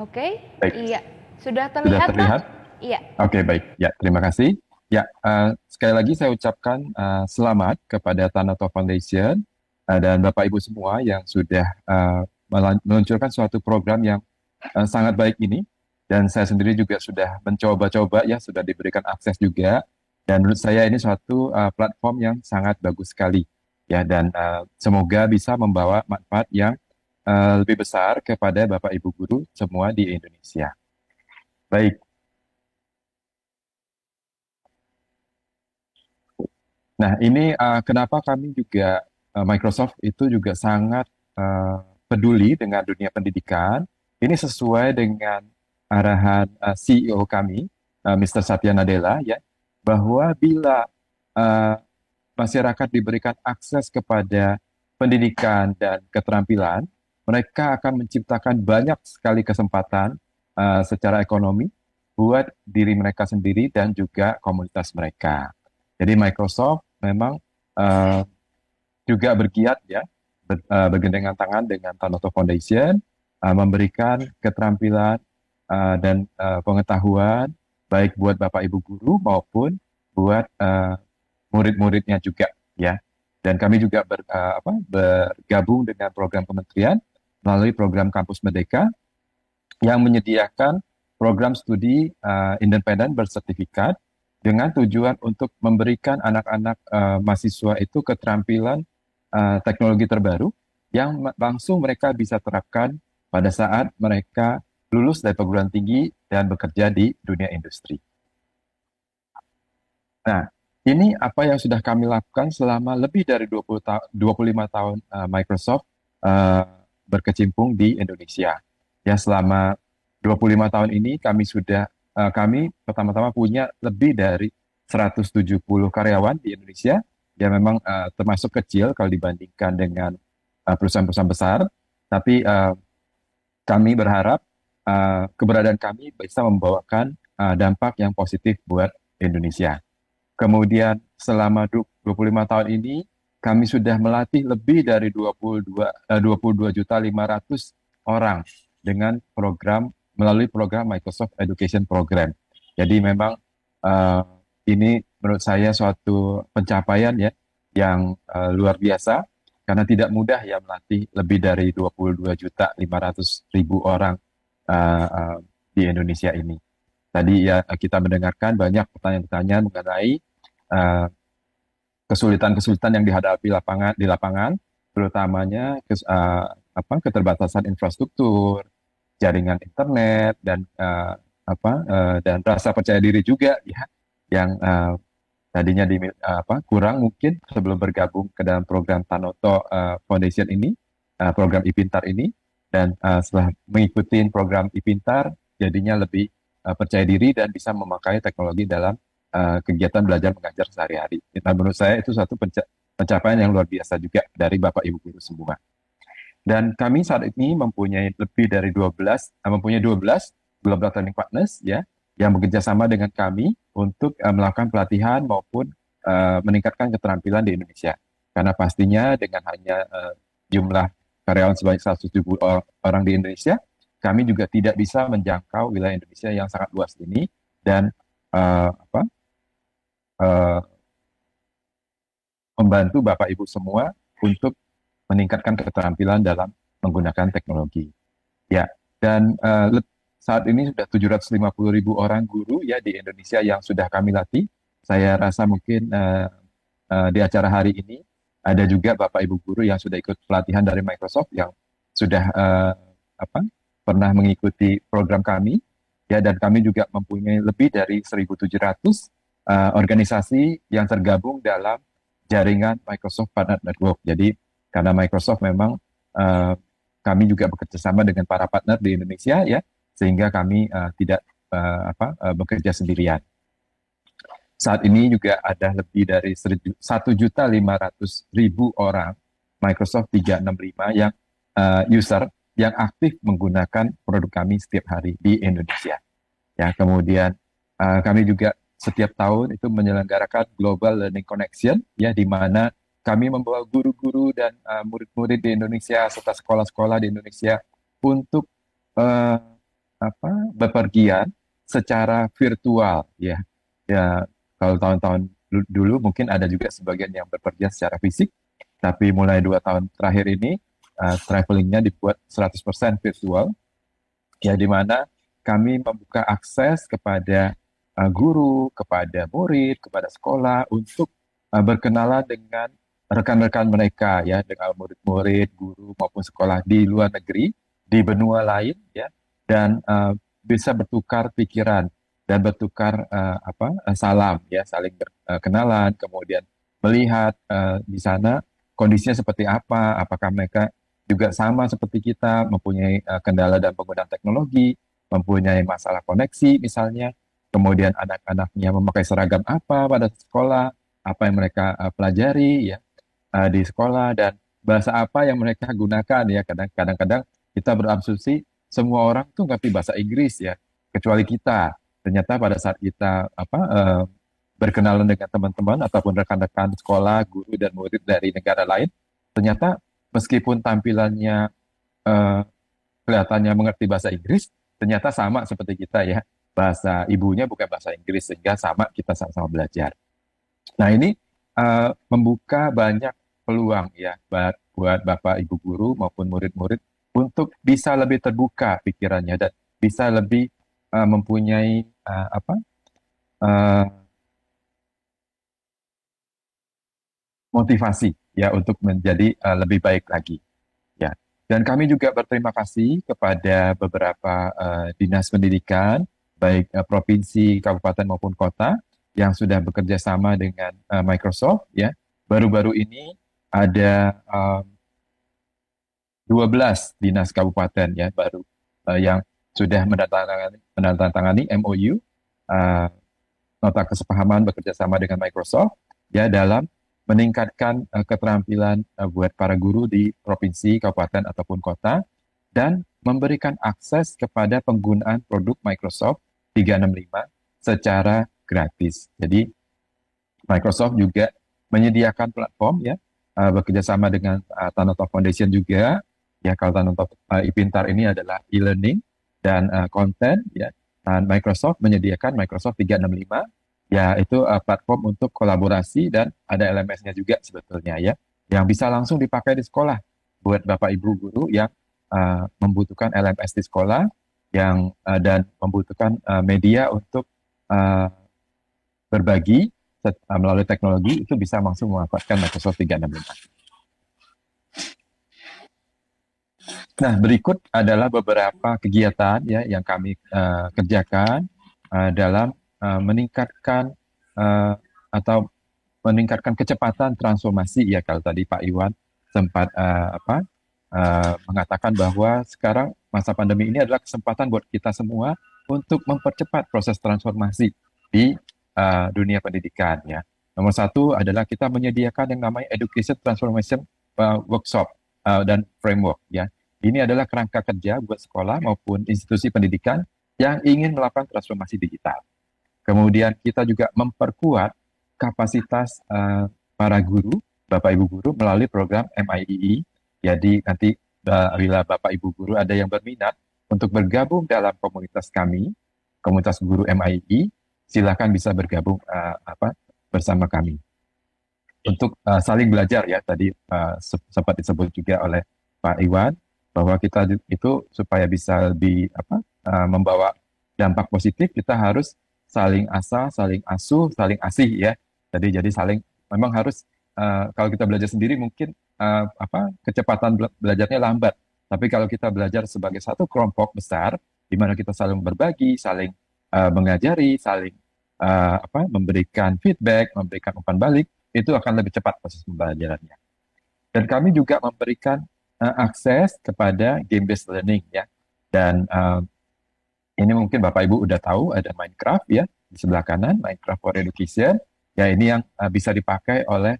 Oke, baik. Iya, sudah terlihat, Pak? Iya. Oke, baik. Ya, terima kasih. Ya, sekali lagi saya ucapkan selamat kepada Tanoto Foundation dan Bapak Ibu semua yang sudah meluncurkan suatu program yang sangat baik ini. Dan saya sendiri juga sudah mencoba-coba ya, sudah diberikan akses juga. Dan menurut saya ini suatu platform yang sangat bagus sekali. Ya, dan semoga bisa membawa manfaat yang lebih besar kepada Bapak Ibu guru semua di Indonesia. Baik. Nah, ini kenapa kami juga Microsoft itu juga sangat peduli dengan dunia pendidikan. Ini sesuai dengan arahan CEO kami, Mr. Satya Nadella, ya, bahwa bila masyarakat diberikan akses kepada pendidikan dan keterampilan, mereka akan menciptakan banyak sekali kesempatan secara ekonomi buat diri mereka sendiri dan juga komunitas mereka. Jadi Microsoft memang juga bergiat ya, bergandengan tangan dengan Tanoto Foundation, memberikan keterampilan dan pengetahuan baik buat Bapak Ibu guru maupun buat murid-muridnya juga ya. Dan kami juga bergabung dengan program kementerian melalui program Kampus Merdeka yang menyediakan program studi independen bersertifikat dengan tujuan untuk memberikan anak-anak mahasiswa itu keterampilan teknologi terbaru yang langsung mereka bisa terapkan pada saat mereka lulus dari perguruan tinggi dan bekerja di dunia industri. Nah, ini apa yang sudah kami lakukan selama lebih dari 25 tahun Microsoft berkecimpung di Indonesia. Ya, selama 25 tahun ini kami pertama-tama punya lebih dari 170 karyawan di Indonesia. Ya, memang termasuk kecil kalau dibandingkan dengan perusahaan-perusahaan besar. Tapi kami berharap keberadaan kami bisa membawakan dampak yang positif buat Indonesia. Kemudian selama 25 tahun ini kami sudah melatih lebih dari 22.500.000 orang dengan melalui program Microsoft Education Program. Jadi memang ini menurut saya suatu pencapaian ya yang luar biasa karena tidak mudah ya melatih lebih dari 22.500.000 orang di Indonesia ini. Tadi ya kita mendengarkan banyak pertanyaan-pertanyaan mengenai kesulitan-kesulitan yang dihadapi di lapangan, terutamanya keterbatasan infrastruktur, jaringan internet dan rasa percaya diri juga ya yang tadinya kurang mungkin sebelum bergabung ke dalam program Tanoto Foundation ini, program iPintar ini, dan setelah mengikuti program iPintar jadinya lebih percaya diri dan bisa memakai teknologi dalam kegiatan belajar mengajar sehari-hari. Nah, menurut saya itu suatu pencapaian yang luar biasa juga dari Bapak Ibu guru semua. Dan kami saat ini mempunyai 12 Global Training Partners ya yang bekerja sama dengan kami untuk melakukan pelatihan maupun meningkatkan keterampilan di Indonesia. Karena pastinya dengan hanya jumlah karyawan sebanyak 170 orang di Indonesia, kami juga tidak bisa menjangkau wilayah Indonesia yang sangat luas ini dan membantu Bapak Ibu semua untuk meningkatkan keterampilan dalam menggunakan teknologi. Ya, dan saat ini sudah 750.000 orang guru ya di Indonesia yang sudah kami latih. Saya rasa mungkin di acara hari ini ada juga Bapak Ibu guru yang sudah ikut pelatihan dari Microsoft yang sudah pernah mengikuti program kami ya, dan kami juga mempunyai lebih dari 1.700 organisasi yang tergabung dalam jaringan Microsoft Partner Network. Jadi karena Microsoft memang kami juga bekerja sama dengan para partner di Indonesia ya, sehingga kami tidak bekerja sendirian. Saat ini juga ada lebih dari 1.500.000 orang Microsoft 365 yang user yang aktif menggunakan produk kami setiap hari di Indonesia. Ya, kemudian kami juga setiap tahun itu menyelenggarakan Global Learning Connection ya, di mana kami membawa guru-guru dan murid-murid di Indonesia serta sekolah-sekolah di Indonesia untuk bepergian secara virtual ya. Ya, kalau tahun-tahun dulu mungkin ada juga sebagian yang bepergian secara fisik, tapi mulai 2 tahun terakhir ini travelingnya dibuat 100% virtual ya, di mana kami membuka akses kepada guru, kepada murid, kepada sekolah untuk berkenalan dengan rekan-rekan mereka ya, dengan murid-murid, guru maupun sekolah di luar negeri, di benua lain ya, dan bisa bertukar pikiran dan bertukar salam ya, saling berkenalan, kemudian melihat di sana kondisinya seperti apa, apakah mereka juga sama seperti kita, mempunyai kendala dalam penggunaan teknologi, mempunyai masalah koneksi misalnya, kemudian anak-anaknya memakai seragam apa pada sekolah, apa yang mereka pelajari ya di sekolah, dan bahasa apa yang mereka gunakan ya. Kadang-kadang kita berasumsi semua orang tuh ngerti bahasa Inggris ya, kecuali kita. Ternyata pada saat kita berkenalan dengan teman-teman ataupun rekan-rekan sekolah, guru dan murid dari negara lain, ternyata meskipun tampilannya kelihatannya mengerti bahasa Inggris, ternyata sama seperti kita ya. Bahasa ibunya bukan bahasa Inggris, sehingga sama, kita sama-sama belajar. Nah, ini membuka banyak peluang ya buat Bapak Ibu guru maupun murid-murid untuk bisa lebih terbuka pikirannya dan bisa lebih mempunyai motivasi ya untuk menjadi lebih baik lagi ya. Dan kami juga berterima kasih kepada beberapa dinas pendidikan baik provinsi, kabupaten maupun kota yang sudah bekerja sama dengan Microsoft ya. Baru-baru ini ada 12 dinas kabupaten ya baru yang sudah menandatangani MOU nota kesepahaman bekerja sama dengan Microsoft ya dalam meningkatkan keterampilan buat para guru di provinsi, kabupaten ataupun kota, dan memberikan akses kepada penggunaan produk Microsoft 365 secara gratis. Jadi Microsoft juga menyediakan platform ya, bekerja sama dengan Tanoto Foundation juga ya. Kalau Tanoto ePintar ini adalah e-learning dan konten ya, dan Microsoft menyediakan Microsoft 365 ya, itu platform untuk kolaborasi, dan ada LMS-nya juga sebetulnya ya, yang bisa langsung dipakai di sekolah buat Bapak Ibu guru yang membutuhkan LMS di sekolah yang dan membutuhkan media untuk berbagi melalui teknologi, itu bisa langsung memanfaatkan Microsoft 365. Nah, berikut adalah beberapa kegiatan ya yang kami kerjakan dalam meningkatkan atau meningkatkan kecepatan transformasi ya. Kalau tadi Pak Iwan sempat mengatakan bahwa sekarang masa pandemi ini adalah kesempatan buat kita semua untuk mempercepat proses transformasi di dunia pendidikan ya. Nomor satu adalah kita menyediakan yang namanya Education Transformation Workshop dan Framework ya. Ini adalah kerangka kerja buat sekolah maupun institusi pendidikan yang ingin melakukan transformasi digital. Kemudian kita juga memperkuat kapasitas para guru, Bapak Ibu guru melalui program MIEE. Jadi nanti bila Bapak Ibu guru ada yang berminat untuk bergabung dalam komunitas kami, komunitas guru MIEE, silakan bisa bergabung bersama kami untuk saling belajar ya. Tadi sempat disebut juga oleh Pak Iwan bahwa kita itu supaya bisa lebih membawa dampak positif, kita harus saling asah, saling asuh, saling asih ya. Jadi saling memang harus kalau kita belajar sendiri mungkin kecepatan belajarnya lambat. Tapi kalau kita belajar sebagai satu kelompok besar, di mana kita saling berbagi, saling mengajari, saling memberikan feedback, memberikan umpan balik, itu akan lebih cepat proses pembelajarannya. Dan kami juga memberikan akses kepada game-based learning ya. Dan ini mungkin Bapak Ibu udah tahu ada Minecraft ya di sebelah kanan, Minecraft for Education. Ya ini yang bisa dipakai oleh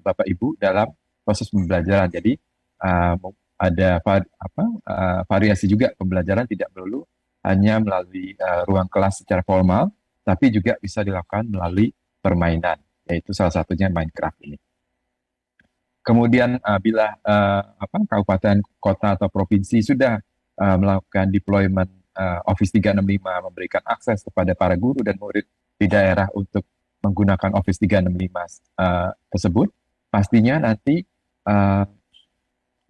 Bapak Ibu dalam proses pembelajaran. Jadi ada variasi juga pembelajaran, tidak melulu hanya melalui ruang kelas secara formal, tapi juga bisa dilakukan melalui permainan, yaitu salah satunya Minecraft ini. Kemudian bila kabupaten, kota atau provinsi sudah melakukan deployment Office 365, memberikan akses kepada para guru dan murid di daerah untuk menggunakan Office 365 tersebut, pastinya nanti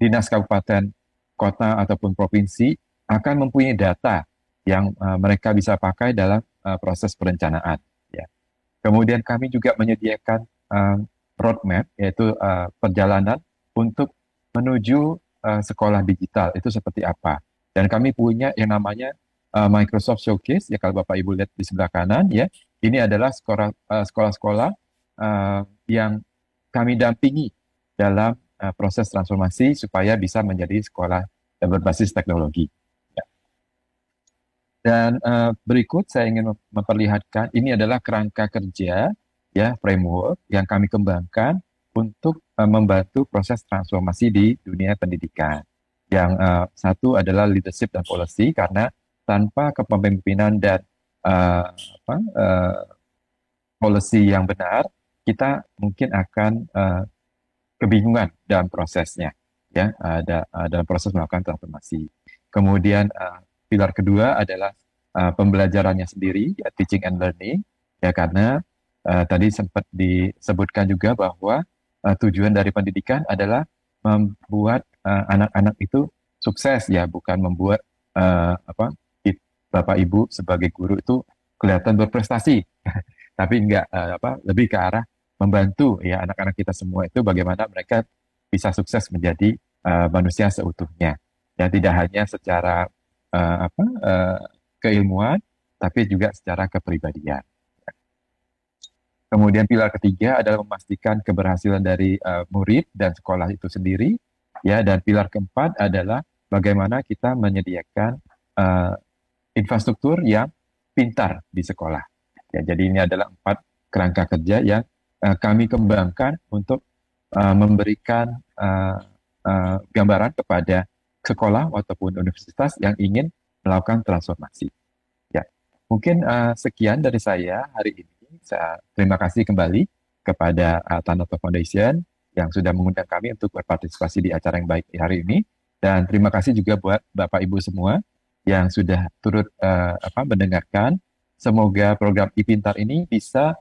dinas kabupaten, kota ataupun provinsi akan mempunyai data yang mereka bisa pakai dalam proses perencanaan. Ya. Kemudian kami juga menyediakan roadmap, yaitu perjalanan untuk menuju sekolah digital itu seperti apa. Dan kami punya yang namanya Microsoft Showcase, ya kalau Bapak Ibu lihat di sebelah kanan, ya ini adalah sekolah-sekolah yang kami dampingi dalam proses transformasi supaya bisa menjadi sekolah berbasis teknologi. Ya. Dan berikut saya ingin memperlihatkan ini adalah kerangka kerja, ya framework yang kami kembangkan untuk membantu proses transformasi di dunia pendidikan. Yang satu adalah leadership dan policy, karena tanpa kepemimpinan dan policy yang benar, kita mungkin akan kebingungan dalam prosesnya, ya, dalam proses melakukan transformasi. Kemudian pilar kedua adalah pembelajarannya sendiri, ya, teaching and learning, ya karena tadi sempat disebutkan juga bahwa tujuan dari pendidikan adalah membuat anak-anak itu sukses, ya, bukan membuat Bapak Ibu sebagai guru itu kelihatan berprestasi, tapi enggak lebih ke arah membantu ya anak-anak kita semua itu bagaimana mereka bisa sukses menjadi manusia seutuhnya, ya tidak hanya secara keilmuan, tapi juga secara kepribadian. Kemudian pilar ketiga adalah memastikan keberhasilan dari murid dan sekolah itu sendiri, ya. Dan pilar keempat adalah bagaimana kita menyediakan infrastruktur yang pintar di sekolah. Ya, jadi ini adalah 4 kerangka kerja yang kami kembangkan untuk memberikan gambaran kepada sekolah ataupun universitas yang ingin melakukan transformasi. Ya, mungkin sekian dari saya hari ini. Terima kasih kembali kepada Tanoto Foundation yang sudah mengundang kami untuk berpartisipasi di acara yang baik hari ini, dan terima kasih juga buat Bapak Ibu semua yang sudah turut mendengarkan. Semoga program ePintar ini bisa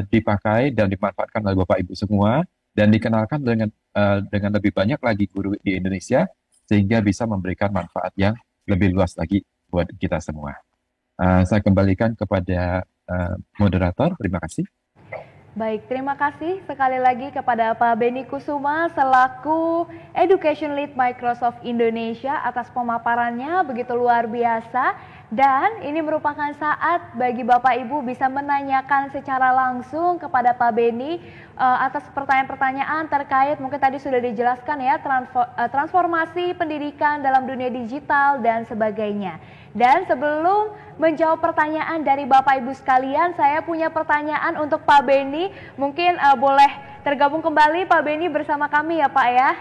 dipakai dan dimanfaatkan oleh Bapak Ibu semua dan dikenalkan dengan lebih banyak lagi guru di Indonesia sehingga bisa memberikan manfaat yang lebih luas lagi buat kita semua. Saya kembalikan kepada moderator, terima kasih. Baik, terima kasih sekali lagi kepada Pak Beni Kusuma selaku Education Lead Microsoft Indonesia atas pemaparannya begitu luar biasa. Dan ini merupakan saat bagi Bapak Ibu bisa menanyakan secara langsung kepada Pak Beni atas pertanyaan-pertanyaan terkait mungkin tadi sudah dijelaskan ya transformasi pendidikan dalam dunia digital dan sebagainya. Dan sebelum menjawab pertanyaan dari Bapak Ibu sekalian, saya punya pertanyaan untuk Pak Beni. Mungkin boleh tergabung kembali Pak Beni bersama kami ya Pak ya.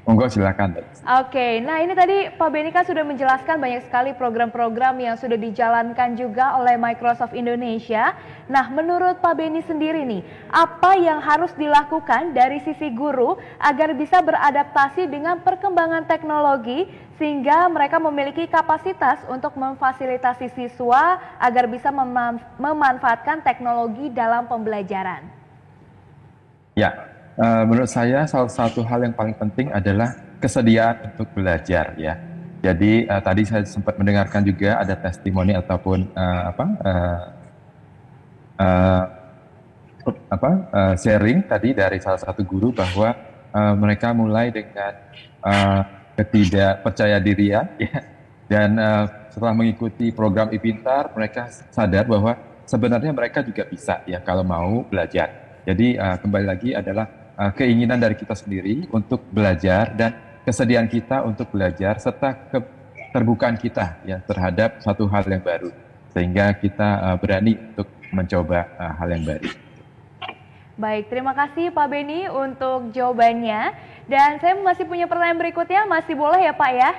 Monggo silakan. Oke, nah ini tadi Pak Beni kan sudah menjelaskan banyak sekali program-program yang sudah dijalankan juga oleh Microsoft Indonesia. Nah, menurut Pak Beni sendiri nih, apa yang harus dilakukan dari sisi guru agar bisa beradaptasi dengan perkembangan teknologi sehingga mereka memiliki kapasitas untuk memfasilitasi siswa agar bisa memanfaatkan teknologi dalam pembelajaran? Ya, menurut saya salah satu hal yang paling penting adalah kesediaan untuk belajar ya. Jadi tadi saya sempat mendengarkan juga ada testimoni ataupun sharing tadi dari salah satu guru bahwa mereka mulai dengan ketidakpercaya dirian ya, dan setelah mengikuti program ePintar mereka sadar bahwa sebenarnya mereka juga bisa ya kalau mau belajar. Jadi kembali lagi adalah keinginan dari kita sendiri untuk belajar dan kesediaan kita untuk belajar serta keterbukaan kita ya terhadap satu hal yang baru sehingga kita berani untuk mencoba hal yang baru. Baik, terima kasih Pak Beni untuk jawabannya dan saya masih punya pertanyaan berikutnya, masih boleh ya Pak ya?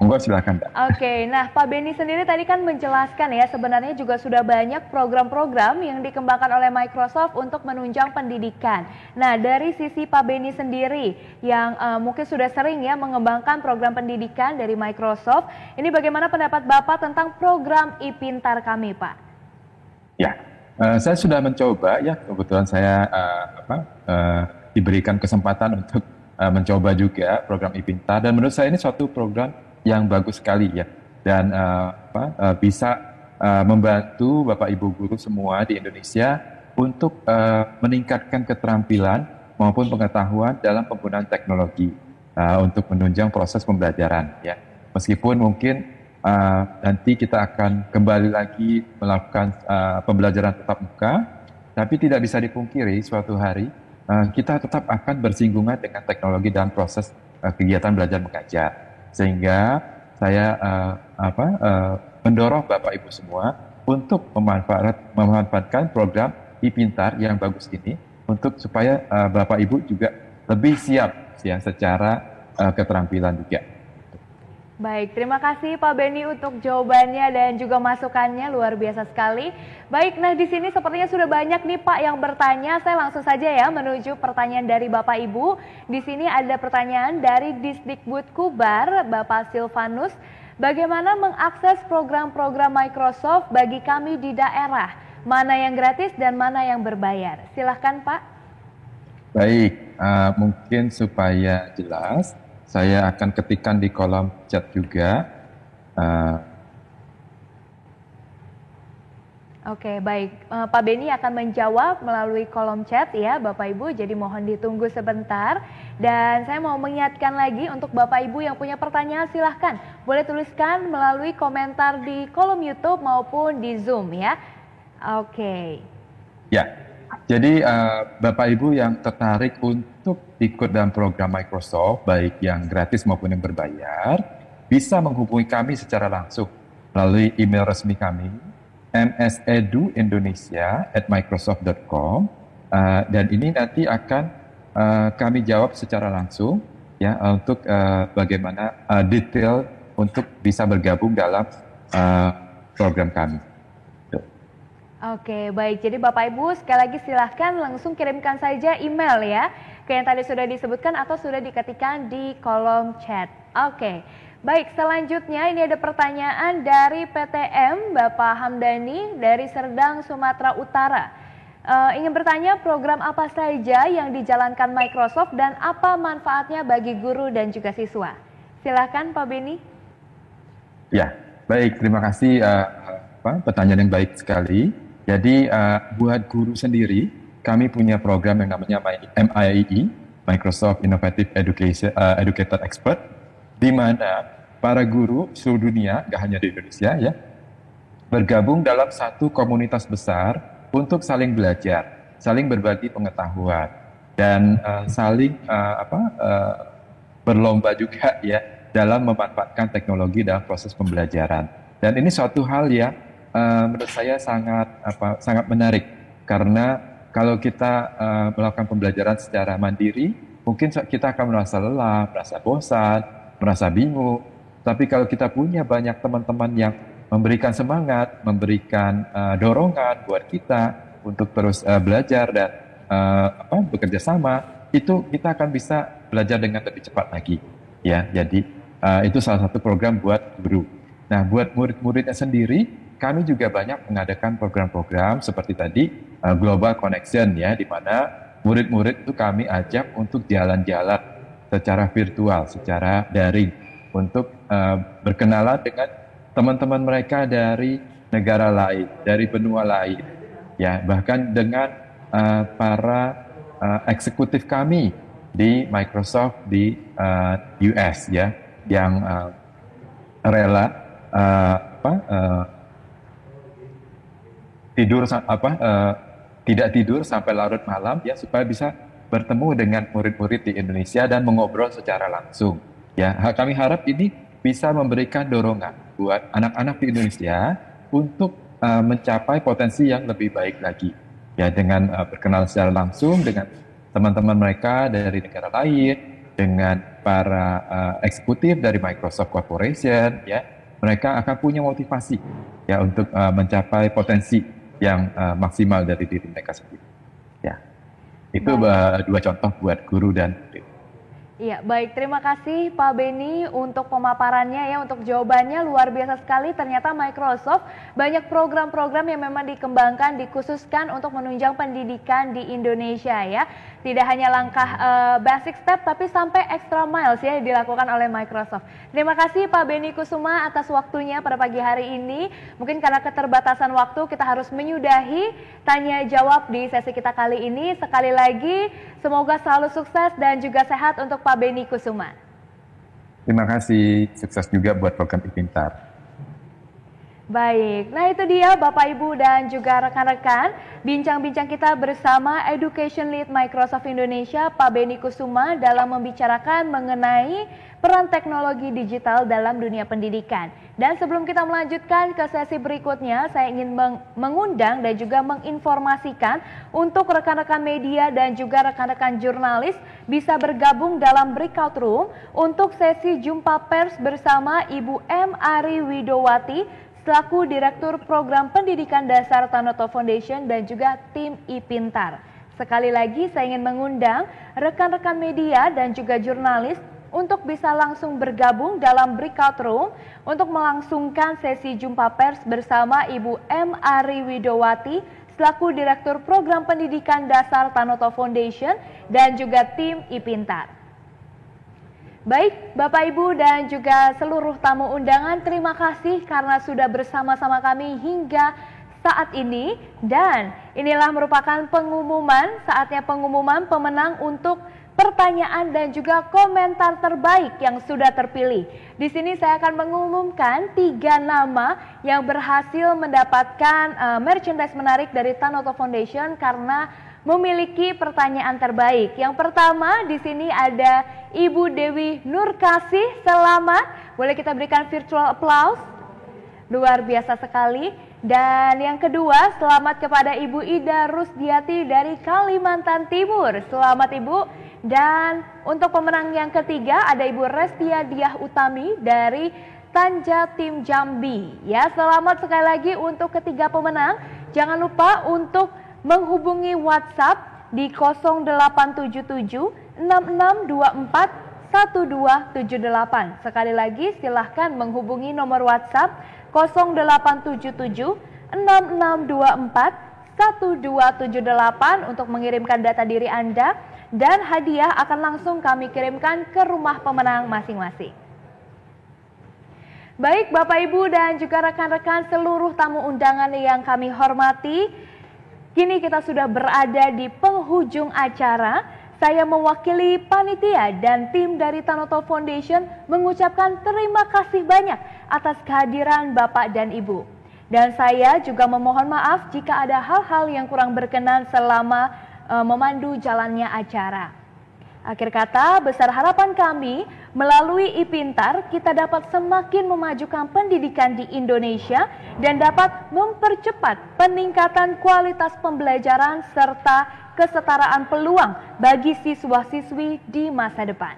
Monggo silakan, Pak. Oke, nah Pak Beni sendiri tadi kan menjelaskan ya sebenarnya juga sudah banyak program-program yang dikembangkan oleh Microsoft untuk menunjang pendidikan. Nah dari sisi Pak Beni sendiri yang mungkin sudah sering ya mengembangkan program pendidikan dari Microsoft, ini bagaimana pendapat Bapak tentang program ePintar kami Pak? Ya, saya sudah mencoba ya kebetulan saya diberikan kesempatan untuk mencoba juga program ePintar dan menurut saya ini suatu program yang bagus sekali ya dan bisa membantu Bapak Ibu guru semua di Indonesia untuk meningkatkan keterampilan maupun pengetahuan dalam penggunaan teknologi untuk menunjang proses pembelajaran ya. Meskipun mungkin nanti kita akan kembali lagi melakukan pembelajaran tatap muka, tapi tidak bisa dipungkiri suatu hari kita tetap akan bersinggungan dengan teknologi dalam proses kegiatan belajar mengajar. Sehingga saya mendorong Bapak Ibu semua untuk memanfaatkan program ePintar yang bagus ini untuk supaya Bapak Ibu juga lebih siap ya secara keterampilan juga. Baik, terima kasih Pak Beni untuk jawabannya dan juga masukannya, luar biasa sekali. Baik, nah di sini sepertinya sudah banyak nih Pak yang bertanya. Saya langsung saja ya menuju pertanyaan dari Bapak Ibu. Di sini ada pertanyaan dari Disdikbud Kubar, Bapak Silvanus. Bagaimana mengakses program-program Microsoft bagi kami di daerah? Mana yang gratis dan mana yang berbayar? Silahkan Pak. Baik, mungkin supaya jelas, saya akan ketikkan di kolom chat juga. Oke, baik. Pak Beni akan menjawab melalui kolom chat ya Bapak Ibu, jadi mohon ditunggu sebentar. Dan saya mau mengingatkan lagi untuk Bapak Ibu yang punya pertanyaan silahkan. Boleh tuliskan melalui komentar di kolom YouTube maupun di Zoom ya. Oke. Ya, jadi Bapak Ibu yang tertarik untuk ikut dalam program Microsoft, baik yang gratis maupun yang berbayar, bisa menghubungi kami secara langsung melalui email resmi kami, mseduindonesia@microsoft.com, dan ini nanti akan kami jawab secara langsung ya untuk bagaimana detail untuk bisa bergabung dalam program kami. Oke, baik. Jadi Bapak Ibu sekali lagi silahkan langsung kirimkan saja email ya, ke yang tadi sudah disebutkan atau sudah diketikkan di kolom chat. Oke, baik. Selanjutnya ini ada pertanyaan dari PTM Bapak Hamdani dari Serdang, Sumatera Utara. Ingin bertanya program apa saja yang dijalankan Microsoft dan apa manfaatnya bagi guru dan juga siswa. Silahkan Pak Beni. Ya, baik. Terima kasih. Pertanyaan yang baik sekali. Jadi buat guru sendiri, kami punya program yang namanya MIE, Microsoft Innovative Educator Expert, di mana para guru seluruh dunia, nggak hanya di Indonesia ya, bergabung dalam satu komunitas besar untuk saling belajar, saling berbagi pengetahuan, dan saling berlomba juga ya dalam memanfaatkan teknologi dalam proses pembelajaran. Dan ini suatu hal yang menurut saya sangat menarik karena kalau kita melakukan pembelajaran secara mandiri mungkin kita akan merasa lelah, merasa bosan, merasa bingung. Tapi kalau kita punya banyak teman-teman yang memberikan semangat, memberikan dorongan buat kita untuk terus belajar dan bekerja sama, itu kita akan bisa belajar dengan lebih cepat lagi. Ya, jadi itu salah satu program buat guru. Nah, buat murid-muridnya sendiri, kami juga banyak mengadakan program-program seperti tadi Global Connection, ya, di mana murid-murid itu kami ajak untuk jalan-jalan secara virtual, secara daring, untuk berkenalan dengan teman-teman mereka dari negara lain, dari benua lain, ya, bahkan dengan para eksekutif kami di Microsoft di US, ya, yang rela tidak tidur sampai larut malam, ya, supaya bisa bertemu dengan murid-murid di Indonesia dan mengobrol secara langsung. Ya, kami harap ini bisa memberikan dorongan buat anak-anak di Indonesia untuk mencapai potensi yang lebih baik lagi. Ya, dengan berkenal secara langsung dengan teman-teman mereka dari negara lain, dengan para eksekutif dari Microsoft Corporation, ya, mereka akan punya motivasi, ya, untuk mencapai potensi yang maksimal dari diri mereka sendiri. Ya, itu dua contoh buat guru dan murid. Iya, baik. Terima kasih Pak Beni untuk pemaparannya, ya, untuk jawabannya luar biasa sekali. Ternyata Microsoft banyak program-program yang memang dikembangkan, dikhususkan untuk menunjang pendidikan di Indonesia, ya. Tidak hanya langkah basic step, tapi sampai extra miles, ya, dilakukan oleh Microsoft. Terima kasih Pak Beni Kusuma atas waktunya pada pagi hari ini. Mungkin karena keterbatasan waktu kita harus menyudahi tanya jawab di sesi kita kali ini. Sekali lagi semoga selalu sukses dan juga sehat untuk Pak Beni Kusuma. Terima kasih, sukses juga buat program iPintar. Baik, nah itu dia Bapak Ibu dan juga rekan-rekan, bincang-bincang kita bersama Education Lead Microsoft Indonesia, Pak Beni Kusuma, dalam membicarakan mengenai peran teknologi digital dalam dunia pendidikan. Dan sebelum kita melanjutkan ke sesi berikutnya, saya ingin mengundang dan juga menginformasikan untuk rekan-rekan media dan juga rekan-rekan jurnalis bisa bergabung dalam breakout room untuk sesi jumpa pers bersama Ibu M. Ari Widowati, selaku Direktur Program Pendidikan Dasar Tanoto Foundation dan juga tim iPintar. Sekali lagi saya ingin mengundang rekan-rekan media dan juga jurnalis untuk bisa langsung bergabung dalam breakout room untuk melangsungkan sesi jumpa pers bersama Ibu M. Ari Widowati selaku Direktur Program Pendidikan Dasar Tanoto Foundation dan juga tim iPintar. Baik, Bapak Ibu dan juga seluruh tamu undangan, terima kasih karena sudah bersama-sama kami hingga saat ini. Dan inilah merupakan pengumuman, saatnya pengumuman pemenang untuk pertanyaan dan juga komentar terbaik yang sudah terpilih. Di sini saya akan mengumumkan 3 nama yang berhasil mendapatkan merchandise menarik dari Tanoto Foundation karena memiliki pertanyaan terbaik. Yang pertama di sini ada Ibu Dewi Nurkasih, selamat. Boleh kita berikan virtual applause? Luar biasa sekali. Dan yang kedua, selamat kepada Ibu Ida Rusdiati dari Kalimantan Timur. Selamat Ibu. Dan untuk pemenang yang ketiga ada Ibu Restia Diah Utami dari Tanja Tim Jambi. Ya, selamat sekali lagi untuk ketiga pemenang. Jangan lupa untuk menghubungi WhatsApp di 0877 6624 1278. Sekali lagi silahkan menghubungi nomor WhatsApp 0877 6624 1278 untuk mengirimkan data diri Anda dan hadiah akan langsung kami kirimkan ke rumah pemenang masing-masing. Baik Bapak Ibu dan juga rekan-rekan seluruh tamu undangan yang kami hormati, kini kita sudah berada di penghujung acara. Saya mewakili panitia dan tim dari Tanoto Foundation mengucapkan terima kasih banyak atas kehadiran Bapak dan Ibu. Dan saya juga memohon maaf jika ada hal-hal yang kurang berkenan selama memandu jalannya acara. Akhir kata, besar harapan kami melalui IPintar kita dapat semakin memajukan pendidikan di Indonesia dan dapat mempercepat peningkatan kualitas pembelajaran serta kesetaraan peluang bagi siswa-siswi di masa depan.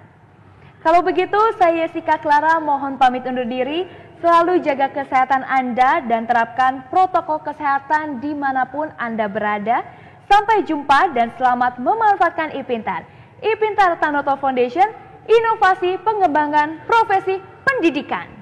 Kalau begitu, saya Jessica Clara mohon pamit undur diri. Selalu jaga kesehatan Anda dan terapkan protokol kesehatan dimanapun Anda berada. Sampai jumpa dan selamat memanfaatkan IPintar. IPintar Tanoto Foundation, inovasi pengembangan profesi pendidikan.